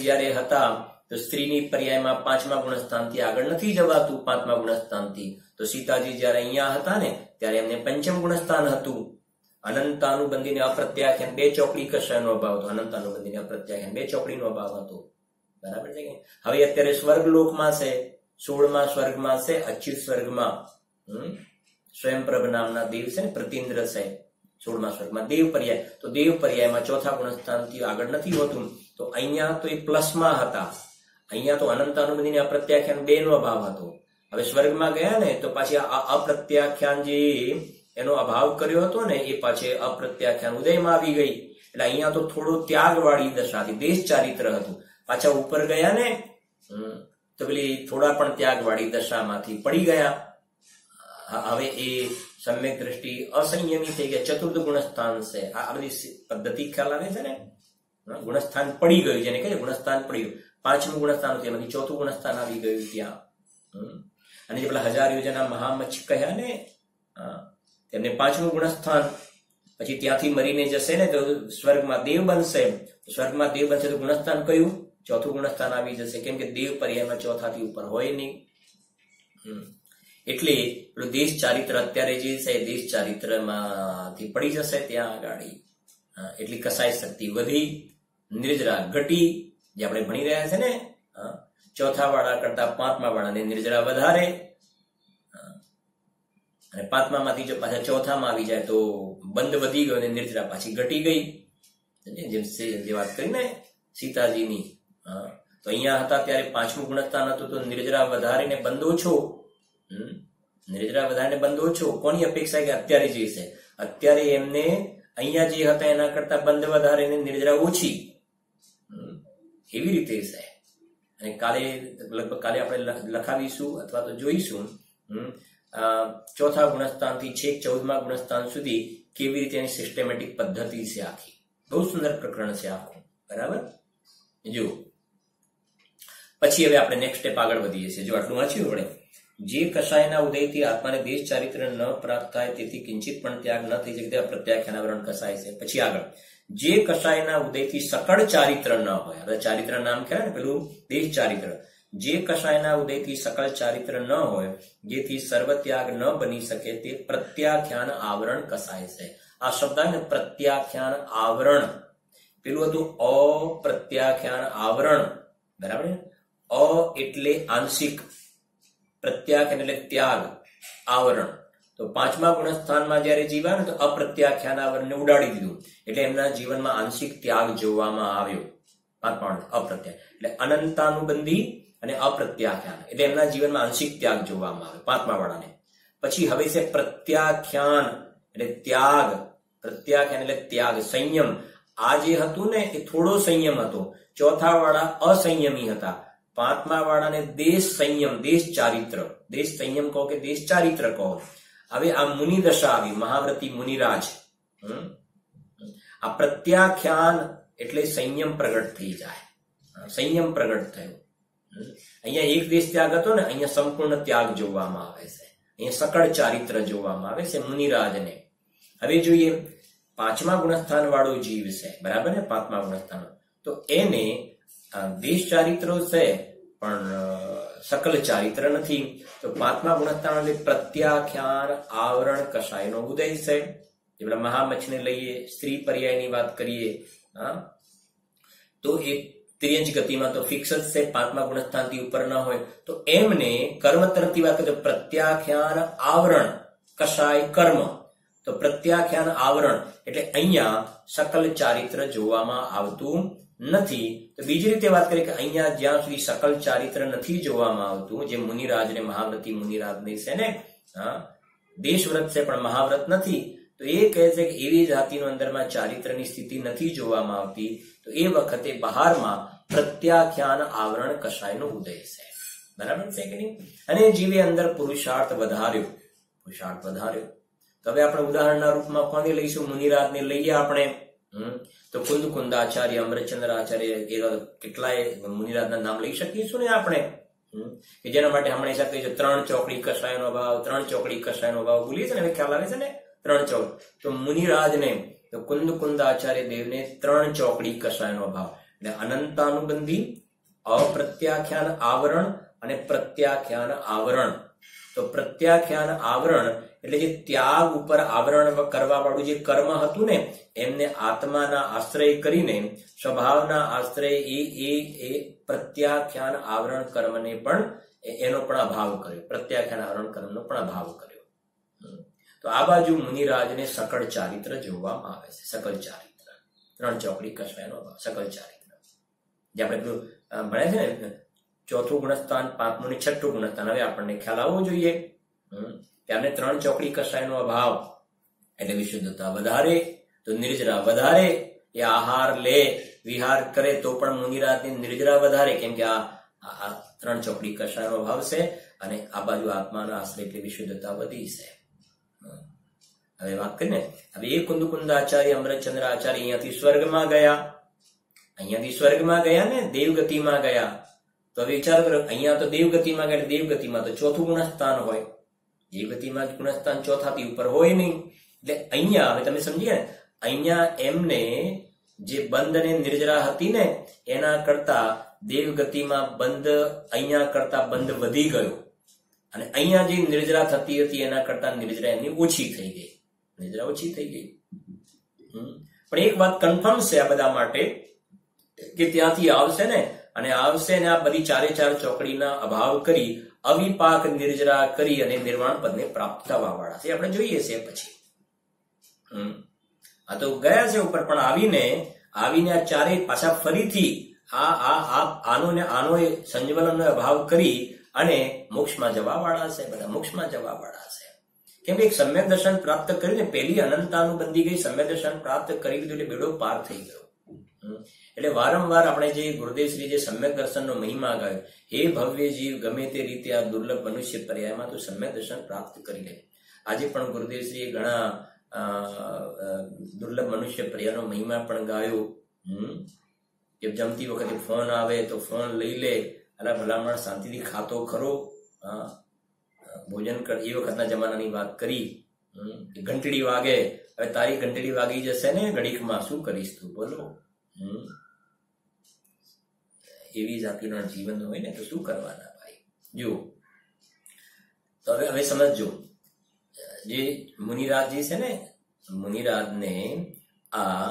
જયારે હતા તો સ્ત્રીની પર્યાયમાં 5મા ગુણસ્થાનથી આગળ નથી જવાતું. 5મા ગુણસ્થાનથી તો સીતાજી જયારે અહીંયા હતા ને ત્યારે એમને પંચમ ગુણસ્થાન હતું. અનંતાનુબંધીને અપ્રત્યાખ્યાન 2 ચોકડી કષાયનો અભાવ હતો. અનંતાનુબંધીને અપ્રત્યાખ્યાન 2 ચોકડીનો અભાવ હતો, બરાબર છે કે. હવે અત્યારે સ્વર્ગલોકમાં છે, 16મા સ્વર્ગમાં છે, અચ્યુત સ્વર્ગમાં સ્વયંપ્રભ નામના દેવ છે ને, પ્રતિન્દ્ર છે. 16મા સ્વર્ગમાં દેવ પર્યાય, તો દેવ પર્યાયમાં ચોથા ગુણસ્થાનથી આગળ નથી હોતું. તો અહીંયા તો એ પ્લસમાં હતા, અહીંયા તો અનંતાનુબંધીને અપ્રત્યાખ્યાન 2 નો અભાવ હતો. હવે સ્વર્ગમાં ગયા ને તો પાછી આ અપ્રત્યાખ્યાન જે એનો અભાવ કર્યો હતો ને એ પાછી અપ્રત્યાખ્યાન ઉદયમાં આવી ગઈ. એટલે અહીંયા તો થોડો ત્યાગ વાળી દશાથી દેશ ચારિત્ર હતું. પાછા ઉપર ગયા ને તો પેલી થોડા પણ ત્યાગ વાળી દશામાંથી પડી ગયા. હવે એ સમ્યક દ્રષ્ટિ અસંયમી થઈ ગયા. ચતુર્થ ગુણસ્થાન છે. આ બધી પદ્ધતિ ખ્યાલ આવે છે ને. ગુણસ્થાન પડી ગયું, જેને કહે ગુણસ્થાન પડી ગયું. 5મું ગુણસ્થાન હતું, એમાંથી 4થું ગુણસ્થાન આવી ગયું ત્યાં. અને જે પેલા 1000 યોજના મહામચ્છ કહ્યા ને, તેમને 5મું ગુણસ્થાન, પછી ત્યાંથી મરીને જશે ને તો સ્વર્ગમાં દેવ બનશે. સ્વર્ગમાં દેવ બનશે તો ગુણસ્થાન કયું? 4થું ગુણસ્થાન આવી જશે, કેમ કે દેવ પર્યાયમાં 4થાથી ઉપર હોય નહીં. એટલે પેલું દેશ ચારિત્ર અત્યારે જે છે દેશ ચારિત્રમાંથી પડી જશે ત્યાં આગળ. એટલી કસાય શક્તિ વધી, નિર્જરા ઘટી, જે આપણે ભણી રહ્યા છે ને. 4થા વાળા કરતા 5મા વાળાને નિર્જરા વધારે, અને 5મામાંથી જો પાછા 4થામાં આવી જાય તો બંધ વધી ગયો અને નિર્જરા પાછી ઘટી ગઈ. જે વાત કરી ને સીતાજીની, તો અહીંયા હતા ત્યારે 5મું ગુણસ્થાન હતું તો નિર્જરા વધારે ને બંધ ઓછો. નિર્જરા વધારે બંધ ઓછો. કોની અપેક્ષા કે અત્યારે જે છે, અત્યારે એમને અહીંયા જે હતા એના કરતા બંધ વધારે ને નિર્જરા ઓછી, એવી રીતે છે. અને લગભગ કાલે આપણે લખાવીશું અથવા તો જોઈશું 4થા ગુણસ્થાનથી છેક 14મા ગુણસ્થાન સુધી કેવી રીતે એની સિસ્ટમેટિક પદ્ધતિ છે આખી. બહુ સુંદર પ્રકરણ છે આખું, બરાબર. જો પછી હવે આપણે નેક્સ્ટ સ્ટેપ આગળ વધીએ છીએ. જો આટલું વાંચ્યું આપણે, જે કષાયના ઉદયથી આત્માને દેશ ચારિત્ર ન પ્રાપ્ત થાય તેથી કિંચિત પણ ત્યાગ ન થઈ શકે તેવા પ્રત્યાખ્યાન આવરણ કસાય છે. પછી આગળ, જે કષાયના ઉદયથી સકળ ચારિત્ર ન હોય, હવે ચારિત્ર નામ કહેવાય ને પેલું દેશ ચારિત્ર, જે કષાયના ઉદયથી સકળ ચારિત્ર ન હોય, જેથી સર્વ ત્યાગ ન બની શકે તે પ્રત્યાખ્યાન આવરણ કસાય છે. આ શબ્દ ને પ્રત્યાખ્યાન આવરણ, પેલું હતું અપ્રત્યાખ્યાન આવરણ, બરાબર. અ એટલે આંશિક, પ્રત્યાખ્યાન એટલે ત્યાગ, આવરણ. તો 5મા ગુણસ્થાનમાં જયારે જીવ્યા ને તો અપ્રત્યાખ્યાન આવરણને ઉડાડી દીધું, એટલે એમના જીવનમાં આંશિક ત્યાગ જોવામાં આવ્યો. 5મા અપ્રત્યાખ્યાન એટલે અનંતાનુબંધી અને અપ્રત્યાખ્યાન, એટલે એમના જીવનમાં આંશિક ત્યાગ જોવામાં આવે 5મા વાળાને. પછી હવે છે પ્રત્યાખ્યાન એટલે ત્યાગ. પ્રત્યાખ્યાન એટલે ત્યાગ, સંયમ. આ જે હતું ને એ થોડો સંયમ હતો. 4થા વાળા અસંયમી હતા. 5મા વાળાને દેશ સંયમ, દેશ ચારિત્ર, દેશ સંયમ કહો કે દેશ ચારિત્ર કહો. હવે આ મુનિ દશા આવી, મહાવ્રતી મુનિરાજ. આ પ્રત્યાખ્યાન એટલે સંયમ પ્રગટ થઈ જાય, સંયમ પ્રગટ થયો. અહીંયા એક દેશ ત્યાગ હતો ને, અહીંયા સંપૂર્ણ ત્યાગ જોવામાં આવે છે. અહીંયા સકળ ચારિત્ર જોવામાં આવે છે મુનિરાજને. હવે જોઈએ પાંચમા ગુણસ્થાન વાળો જીવ છે, બરાબર ને, પાંચમા ગુણસ્થાન, તો એને દેશ ચારિત્ર છે પણ સકલ ચારિત્ર નથી. તો પાંચમા ગુણસ્થાન એટલે પ્રત્યાખ્યાન આવરણ કષાયનો ઉદય છે. આપણે મહામચ્છને લઈએ, સ્ત્રી પર્યાયની વાત કરીએ, તો એ ત્રિયંજ ગતિમાં તો ફિક્સ જ છે, પાંચમા ગુણસ્થાનથી ઉપર ન હોય. તો એમને કર્મ તરફથી વાત કરીએ, પ્રત્યાખ્યાન આવરણ કષાય કર્મ. તો પ્રત્યાખ્યાન આવરણ એટલે અહીંયા સકલ ચારિત્ર જોવામાં આવતું નથી. તો બીજી રીતે વાત કરીએ કે અહીંયા જ્યાં સુધી સકલ ચારિત્ર નથી જોવામાં આવતું, જે મુનિરાજ ને મહાવ્રતી મુનિરાજ ને છે ને, દેશવ્રત છે પણ મહાવ્રત નથી, તો એ કહે છે કે એવી જાતિનો અંદરમાં ચારિત્રની સ્થિતિ નથી જોવામાં આવતી. તો એ વખતે બહારમાં પ્રત્યાખ્યાન આવરણ કષાયનો ઉદય છે, બરાબર છે કે નહીં? અને જીવે અંદર પુરુષાર્થ વધાર્યો. તો હવે આપણે ઉદાહરણના રૂપમાં કોને લઈશું? મુનિરાજને લઈએ આપણે. તો કુંદ કુંદાચાર્ય, અમરચંદ્ર આચાર્ય, એવા કેટલાય મુનિરાજના નામ લઈ શકીશું ને આપણે, કે જેના માટે હમણાં હિસાબ કહીશું 3 ચોકડી કષાયનો ભાવ, 3 ચોકડી કષાયનો ભાવ ભૂલીએ છે ને, હવે ખ્યાલ આવે છે ને, 3 ચોકડી. તો મુનિરાજને, તો કુંદ કુંદાચાર્ય દેવને 3 ચોકડી કષાયનો ભાવ, એટલે અનંતાનુબંધી, અપ્રત્યાખ્યાન આવરણ અને પ્રત્યાખ્યાન આવરણ. તો પ્રત્યાખ્યાન આવરણ એટલે જે ત્યાગ ઉપર આવરણ કરવા વાળું જે કર્મ હતું ને, એમને આત્માના આશ્રય કરીને સ્વભાવના આશ્રય એ પ્રત્યાખ્યાન આવરણ કર્મને પણ એનો પણ અભાવ કર્યો, પ્રત્યાખ્યાન આવરણ કર્મનો પણ અભાવ કર્યો. તો આ બાજુ મુનિરાજને સકળ ચારિત્ર જોવામાં આવે છે. સકલ ચારિત્ર 3 ચોકડી કષાયનો અભાવ, સકલ ચારિત્ર જે આપણે પેલું ભણ્યા છે ને, 4થું ગુણસ્થાન, 5મું ને 6થું ગુણસ્થાન. હવે આપણને ખ્યાલ આવવો જોઈએ કે આપણે 3 ચોકડી કષાયનો અભાવ એટલે વિશુદ્ધતા વધારે, તો નિર્જરા વધારે. એ આહાર લે, વિહાર કરે તો પણ મુનિરાજની નિર્જરા વધારે, કેમ કે આ 3 ચોકડી કષાયનો અભાવ છે, અને આ બાજુ આત્માના આશ્રય એટલે વિશુદ્ધતા વધી છે. હવે વાત કરીને, હવે એ કુંદ કુંદાચાર્ય, અમરચંદ્ર આચાર્ય અહીંયાથી સ્વર્ગમાં ગયા ને, દેવગતિમાં ગયા. તો વિચાર કરો, અહીંયા તો દેવગતિમાં ગયા, દેવગતિમાં તો 4થું ગુણસ્થાન હોય, દેવગતિમાં ગુણસ્થાન 4થાથી ઉપર હોય નહીં. એટલે અહીંયા હવે તમે સમજીએ ને, અહીંયા એમને જે બંધ અને નિર્જરા હતી ને, એના કરતા દેવગતિમાં બંધ અહીંયા કરતા બંધ વધી ગયો, અને અહીંયા જે નિર્જરા થતી હતી એના કરતા નિર્જરા એમની ઓછી થઈ ગઈ, નિર્જરા ઓછી થઈ ગઈ. પણ એક વાત કન્ફર્મ છે આ બધા માટે, કે ત્યાંથી આવશે ને, અને આવશે ને આ બધી 4 ચોકડીના અભાવ કરી અવિપાક નિર્જરા કરી અને નિર્વાણ પદને પ્રાપ્ત થવા વાળા છે. આપણે જોઈએ છે પછી. આ તો ગયા છે ઉપર, પણ આવીને આ 4 પાછા ફરીથી આનો સંજ્વલનનો અભાવ કરી અને મોક્ષમાં જવા વાળા છે. બધા મોક્ષમાં જવા વાળા છે. કેમ કે એક સમ્યક દર્શન પ્રાપ્ત કરીને પેલી અનંતાનુબંધી ગઈ, સમ્યક દર્શન પ્રાપ્ત કરી લીધું એટલે બેડો પાર થઈ ગયો. એટલે વારંવાર આપણે જે ગુરુદેવશ્રી જે સમ્યક દર્શનનો મહિમા ગાયો, હે ભવ્ય જીવ ગમે તે રીતે આ દુર્લભ મનુષ્ય પર્યાયમાં તો સમ્યક દર્શન પ્રાપ્ત કરી લે. આજે પણ ગુરુદેવશ્રીએ ઘણા દુર્લભ મનુષ્ય પર્યાયનો મહિમા પણ ગાયો. કે જમતી વખતે ફોન આવે તો ફોન લઈ લે, અલા ભલામણ શાંતિથી ખાતો ખરો, ભોજન કર. એ વખતના જમાનાની વાત કરી. ઘંટડી વાગે, હવે તારી ઘંટડી વાગી જશે ને ઘડીકમાં, શું કરીશ તું બોલો? એવી જાતિનો જીવન હોય ને તો શું કરવાના ભાઈ? જુઓ, તો હવે સમજો, જે મુનિરાજ છે ને, મુનિરાજને આ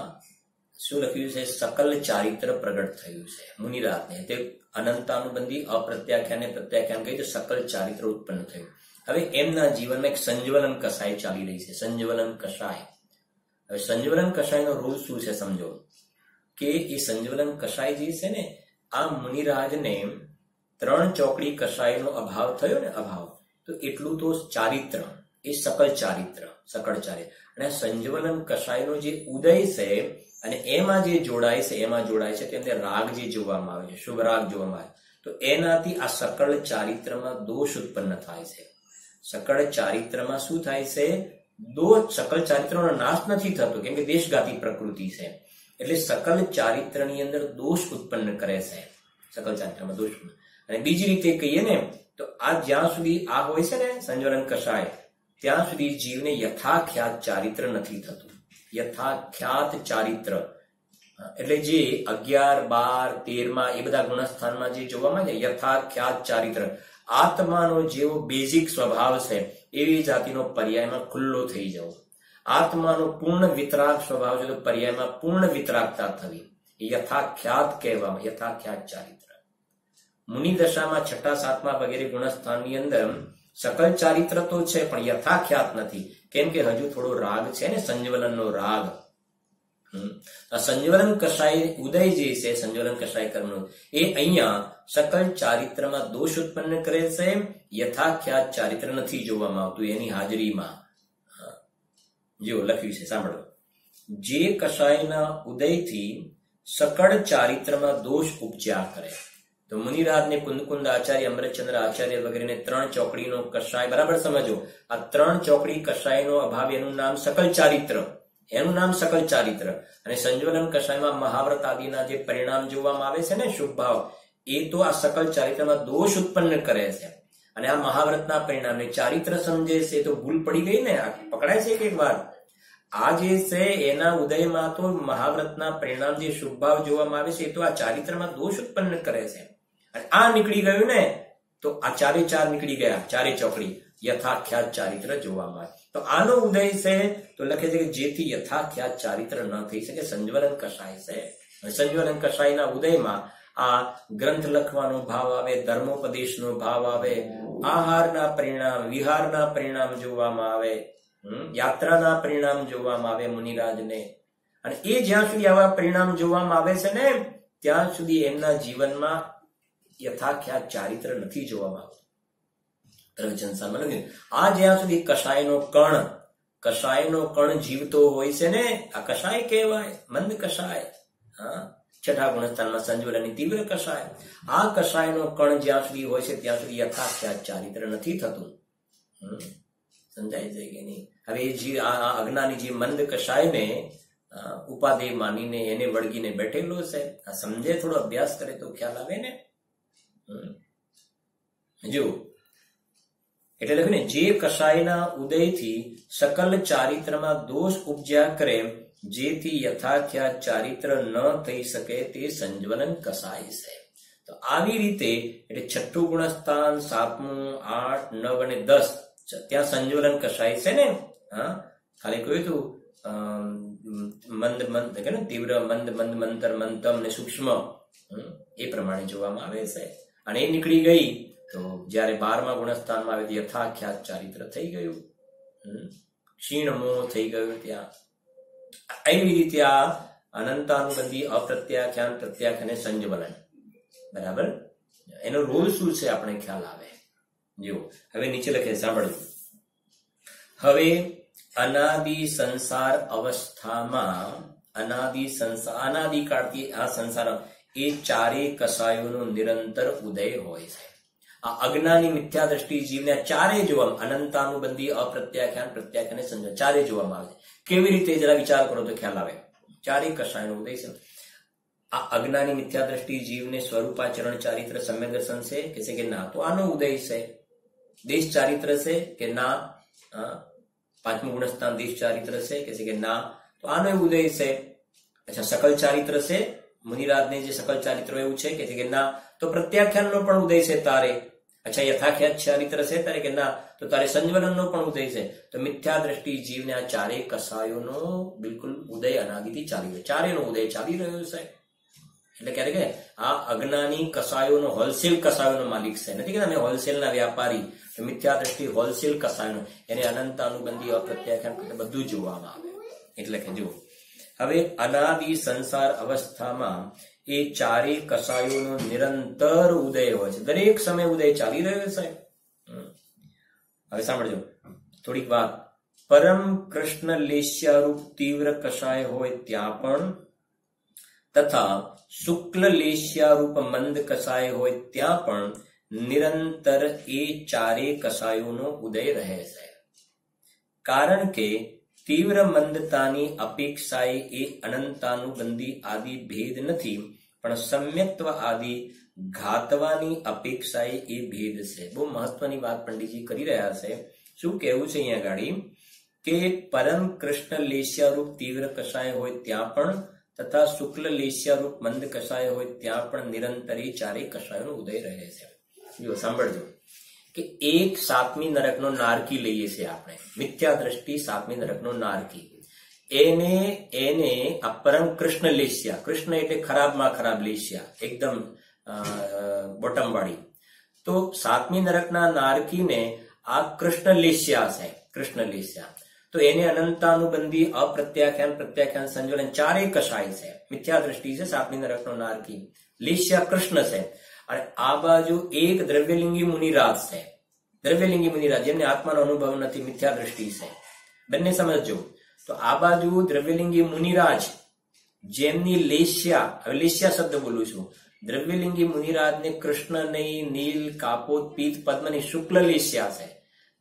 શું લખ્યું છે? સકલ ચારિત્ર પ્રગટ થયું છે મુનિરાજને. તે અનંતાનુબંધી અપ્રત્યાખ્યાન પ્રત્યાખ્યાન કહી તો સકલ ચારિત્ર ઉત્પન્ન થયું. હવે એમના જીવનમાં એક સંજ્વલન કષાય ચાલી રહી છે, સંજ્વલન કષાય. હવે સંજ્વલન કષાયનો રૂલ શું છે સમજો, કે એ સંજ્વલન કષાય જે છે ને, આ મુનિરાજને 3 ચોકડી કષાયનો અભાવ થયો ને, અભાવ, તો એટલું તો ચારિત્ર, એ સકલ ચારિત્ર. અને સંજ્વલન કષાયનો જે ઉદય છે અને એમાં જે જોડાય છે તેમને રાગ જે જોવામાં આવે છે, શુભ રાગ જોવામાં આવે, તો એનાથી આ સકળ ચારિત્રમાં દોષ ઉત્પન્ન થાય છે. સકળ ચારિત્રમાં શું થાય છે? દોષ. સકલ ચારિત્રનો નાશ નથી થતો, કેમ કે દેશગાતી પ્રકૃતિ છે, એટલે સકલ ચારિત્રની અંદર દોષ ઉત્પન્ન કરે છે. સકલ ચારિત્રમાં દોષ. અને બીજી રીતે કહીએ ને તો આ જ્યાં સુધી આ હોય છે ને સંજ્વલન કષાય, ત્યાં સુધી જીવને યથાખ્યાત ચારિત્ર નથી થતું. યથાખ્યાત ચારિત્ર એટલે જે 11, 12, 13 એ બધા ગુણસ્થાનમાં જે જોવામાં છે યથાખ્યાત ચારિત્ર, આત્માનો જેવો બેઝિક સ્વભાવ છે એવી જાતિનો પર્યાયમાં ખુલ્લો થઈ જવો. આત્માનો પૂર્ણ વિતરાગ સ્વભાવ છે તો પર્યાયમાં પૂર્ણ વિતરાગતા થવી, યથાખ્યાત કહેવામાં, યથાખ્યાત ચારિત્ર. મુનિ દશામાં 6, 7 વગેરે ગુણસ્થાનની અંદર સકલ ચારિત્ર તો છે પણ યથાખ્યાત નથી. કેમ કે હજુ થોડો રાગ છે ને, સંજ્વલનનો રાગ. આ સંજ્વલન કષાય ઉદય જે છે, સંજ્વલન કષાય કર્મનો, એ અહીંયા સકલ ચારિત્રમાં દોષ ઉત્પન્ન કરે છે. યથાખ્યાત ચારિત્ર નથી જોવામાં આવતું એની હાજરીમાં. જો લખ્યું છે સાંભળો, જે કષાયના ઉદયથી સકળ ચારિત્રમાં દોષ ઉપજ્યા કરે. તો મુનિરાજ ને કુંદકુંદ આચાર્ય, અમૃતચંદ્ર આચાર્ય વગેરેને 3 ચોકડીનો કષાય, બરાબર સમજો, આ 3 ચોકડી કષાયનો અભાવ, એનું નામ સકલ ચારિત્ર, એનું નામ સકલ ચારિત્ર. અને સંજ્વલન કષાયમાં મહાવ્રત આદિના જે પરિણામ જોવામાં આવે છે ને, શુભ ભાવ, એ તો આ સકલ ચારિત્રમાં દોષ ઉત્પન્ન કરે છે. અને આ મહાવ્રતના પરિણામને ચારિત્ર સમજે છે તો ભૂલ પડી ગઈ ને, પકડાય છે કે એક વાર. આ જે છે એના ઉદયમાં તો મહાવ્રતના પરિણામ જે શુભ ભાવ જોવામાં આવે છે એ તો આ ચારિત્રમાં દોષ ઉત્પન્ન કરે છે. અને આ નીકળી ગયું ને તો આ 4 નીકળી ગયા, 4 ચોકડી યથાખ્યાત ચારિત્ર જોવામાં આવે. તો આનો ઉદય છે તો લખે છે કે જેથી યથાખ્યાત ચારિત્ર ન થઈ શકે, સંજ્વલન કષાય છે. સંજ્વલન કષાયના ઉદયમાં આ ગ્રંથ લખવાનો ભાવ આવે, ધર્મોપદેશનો ભાવ આવે, આહારના પરિણામ, વિહારના પરિણામ જોવામાં આવે, યાત્રાના પરિણામ જોવામાં આવે મુનિરાજને. અને એ જ્યાં સુધી આવા પરિણામ જોવામાં આવે છે ને ત્યાં સુધી એમના જીવનમાં યથાખ્યાત ચારિત્ર નથી જોવામાં આવતું. આ જ્યાં સુધી કષાયનો કણ જીવતો હોય છે ને, આ કષાય કહેવાય, મંદ કષાય. છઠ્ઠા ગુણસ્થાનમાં સંજ્વલનની તીવ્ર કષાય. આ કષાયનો કણ જ્યાં સુધી હોય છે ત્યાં સુધી યથાખ્યાત ચારિત્ર નથી થતું. સમજાય છે કે નહીં? હવે આ અજ્ઞાની જે મંદ કષાયને ઉપાદેય માનીને એને વળગીને બેઠેલો છે, આ સમજે, થોડો અભ્યાસ કરે તો ખ્યાલ આવે ને. જો એટલે લખ્યું ને, જે કષાયના ઉદયથી સકલ ચારિત્રમાં દોષ ઉપજ્યા કરે, જેથી યથાખ્યાત ચારિત્ર ન થઈ શકે તે સંજ્વલન કષાય છે. તો આવી રીતે એટલે 6ઠું ગુણસ્થાન, 7મું, 8, 9 અને 10 ત્યાં સંજ્વલન કષાય છે ને. ખાલી કહ્યું તું મંદ કે તીવ્ર, મંદ, મંતર, મંતમ ને સૂક્ષ્મ, એ પ્રમાણે જોવામાં આવે છે. અને એ નીકળી ગઈ તો જયારે 12મા ગુણસ્થાનમાં આવે યથાખ્યાત ચારિત્ર થઈ ગયું, ક્ષીણમો થઈ ગયું. ત્યાં એવી રીતે આ અનંતાનુબંધી, અપ્રત્યાખ્યાન, પ્રત્યાખ્યાન અને સંજ્વલન, બરાબર, એનો રોલ શું છે આપણે ખ્યાલ આવે. જો હવે નીચે લખે, સાંભળજો. હવે અનાદિ સંસાર અવસ્થામાં, અનાદિકાળથી આ સંસાર, એ 4 કષાયોનો નિરંતર ઉદય હોય છે. આ અજ્ઞાની મિથ્યા દ્રષ્ટિ જીવને 4 જોવામાં, અનંતાનુબંધી, અપ્રત્યાખ્યાન, પ્રત્યાખ્યાન અને સંજ્વલન 4 જોવામાં આવે છે. કેવી રીતે જરા વિચાર કરો તો ખ્યાલ આવે. 4 કષાયનો ઉદય છે. આ અજ્ઞાની મિથ્યા દ્રષ્ટિ જીવને સ્વરૂપાચરણ ચારિત્ર સમ્યક દર્શન છે કે ના? તો આનો ઉદય છે. દેશ ચારિત્ર છે કે ના? 5મું ગુણસ્થાન દેશ ચારિત્ર છે કે ના? તો આનો ઉદય છે. અચ્છા, સકલ ચારિત્ર છે, મુનિરાજને જે સકલ ચારિત્ર એવું છે કે ના? તો પ્રત્યાખ્યાનનો પણ ઉદય છે તારે. અચ્છા, યથાખ્યાત ચારિત્ર છે તારે કે ના? તો તારે સંજ્વલનનો પણ ઉદય છે. તો મિથ્યા દ્રષ્ટિ જીવને આ 4 કષાયોનો બિલકુલ ઉદય અનાદિથી ચાલી રહ્યો, 4નો ઉદય ચાલી રહ્યો છે. એટલે ક્યારે કે આ અજ્ઞાની કષાયોનો, હોલસેલ કષાયોનો માલિક છે, નથી કે અમે હોલસેલના વ્યાપારી. મિથ્યા દ્રષ્ટિ હોલસેલ કષાયનો, એને અનંત અનુબંધી, અપ્રત્યાખ્યાન બધું જોવામાં આવે. એટલે કે જો હવે અનાદિ સંસાર અવસ્થામાં એ 4 કષાયોનો નિરંતર ઉદય હોય છે, દરેક સમય ઉદય ચાલી રહ્યો છે. હવે સાંભળજો થોડીક વાત. પરમ કૃષ્ણ લેશ્યારૂપ તીવ્ર કષાય હોય ત્યાં પણ, તથા શુક્લ લેશ્યારૂપ મંદ કષાય હોય ત્યાં પણ નિરંતર એ 4 કષાયોનો ઉદય રહે છે. કારણ કે તીવ્ર મંદતાની અપેક્ષાએ એ અનંતાનુબંધી આદિ ભેદ નથી, પણ સમ્યક્ત્વ આદિ ઘાતવાની અપેક્ષાએ એ ભેદ છે. બહુ મહત્વની વાત પંડિતજી કરી રહ્યા છે. શું કહેવું છે અહીંયા ગાડી કે પરમ કૃષ્ણ લેસ્યારૂપ તીવ્ર કષાય હોય ત્યાં પણ તથા શુક્લ લેસ્યારૂપ મંદ કષાય હોય ત્યાં પણ નિરંતરે ચારેય કષાયનો ઉદય રહે છે. જો સાંભળજો કે એક સાતમી નરકનો નારકી લઈએ છીએ આપણે, મિથ્યા દ્રષ્ટિ સાતમી નરકનો નારકી, એને આ પરમ કૃષ્ણ લેસ્યા, કૃષ્ણ એટલે ખરાબમાં ખરાબ લેસ્યા, એકદમ બોટમ વાળી, તો સાતમી નરકના નારકીને આ કૃષ્ણ લેસ્યા છે, કૃષ્ણ લેસ્યા, તો એને અનંતાનુબંધી અપ્રત્યાખ્યાન પ્રત્યાખ્યાન સંજ્વલન ચારેય કષાય છે, મિથ્યા દ્રષ્ટિ છે સાતમી નરકનો નારકી, લેસ્યા કૃષ્ણ છે. અને આ બાજુ એક દ્રવ્યલિંગી મુનિરાજ છે, દ્રવ્યલિંગી મુનિરાજ જેમને આત્માનો અનુભવ નથી, મિથ્યા દ્રષ્ટિ છે, બંને સમજજો. તો આ બાજુ દ્રવ્યલિંગી મુનિરાજ જેમની લેસ્યા, હવે લેસ્યા શબ્દ બોલું છું, દ્રવ્યલિંગી મુનિરાજને કૃષ્ણ નહીં, નીલ, કાપોત, પીત, પદ્મની શુક્લ લેસ્યા છે.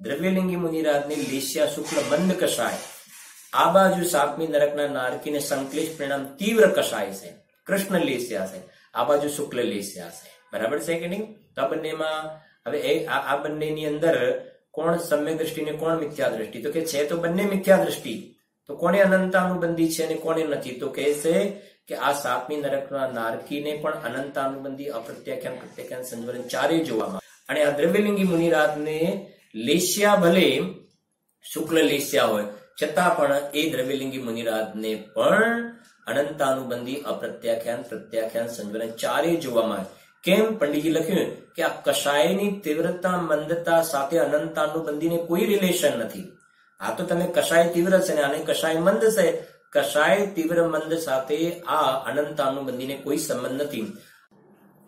દ્રવ્યલિંગી મુનિરાજને લેસ્યા શુક્લ મંદ કષાય. આ બાજુ સાતમી નરકના નારકીને સંક્લેશ પરિણામ તીવ્ર કષાય છે, કૃષ્ણ લેસ્યા છે, આ બાજુ શુક્લ લેસ્યા છે. બરાબર છે કે નહીં? તો આ બંનેમાં હવે આ બંનેની અંદર કોણ સમ્યક દ્રષ્ટિ ને કોણ મિથ્યા દ્રષ્ટિ? તો કે છે તો બંને મિથ્યા દ્રષ્ટિ, તો કોને અનંતાનુબંધી છે અને કોને નથી? તો કહે છે કે આ સાતમી નરકના નારકીને પણ અનંતાનુબંધી અપ્રત્યાખ્યાન પ્રત્યાખ્યાન સંજ્વલન ચારે જોવામાં, અને આ દ્રવ્યલિંગી મુનિરાજને લેસ્યા ભલે શુક્લ લેસ્યા હોય છતાં પણ એ દ્રવ્યલિંગી મુનિરાજને પણ અનંતાનુબંધી અપ્રત્યાખ્યાન પ્રત્યાખ્યાન સંજ્વલન ચારે જોવામાં. કેમ? પંડિતજી લખ્યું કે આ કષાયની તીવ્રતા મંદતા સાથે અનંતાનુબંધીને કોઈ રિલેશન નથી. આ તો તમે કષાય તીવ્ર છે ને આને કષાય મંદ છે, કષાય તીવ્ર મંદ સાથે આ અનંતાનુબંધીને કોઈ સંબંધ નથી.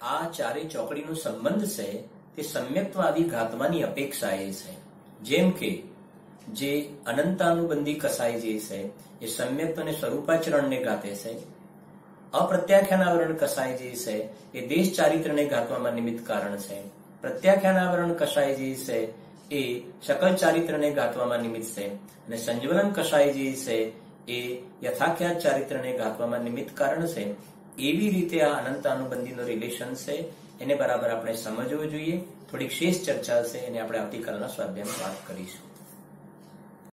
આ ચારે ચોકડીનો સંબંધ છે તે સમ્યક્તવાદી ઘાતવાની અપેક્ષાએ છે. જેમ કે જે અનંતાનુબંધી કષાય જે છે એ સમ્યક્ત અને સ્વરૂપાચરણને ઘાતે છે, અપ્રત્યાખ્યાનાવરણ કષાય જે છે એ દેશ ચારિત્રને ઘાતવામાં નિમિત્ત કારણ છે, પ્રત્યાખ્યાનાવરણ કષાય જે છે એ શકલ ચારિત્રને ઘાતવામાં નિમિત્ત છે, અને સંજ્વલન કષાય જે છે એ યથાખ્યાત ચારિત્રને ઘાતવામાં નિમિત્ત કારણ છે. એવી રીતે આ અનંતાનુબંધીનો રિલેશન છે, એને બરાબર આપણે સમજવું જોઈએ. થોડીક શેષ ચર્ચા છે એને આપણે આવતીકાલના સ્વાધ્યાયમાં વાત કરીશું.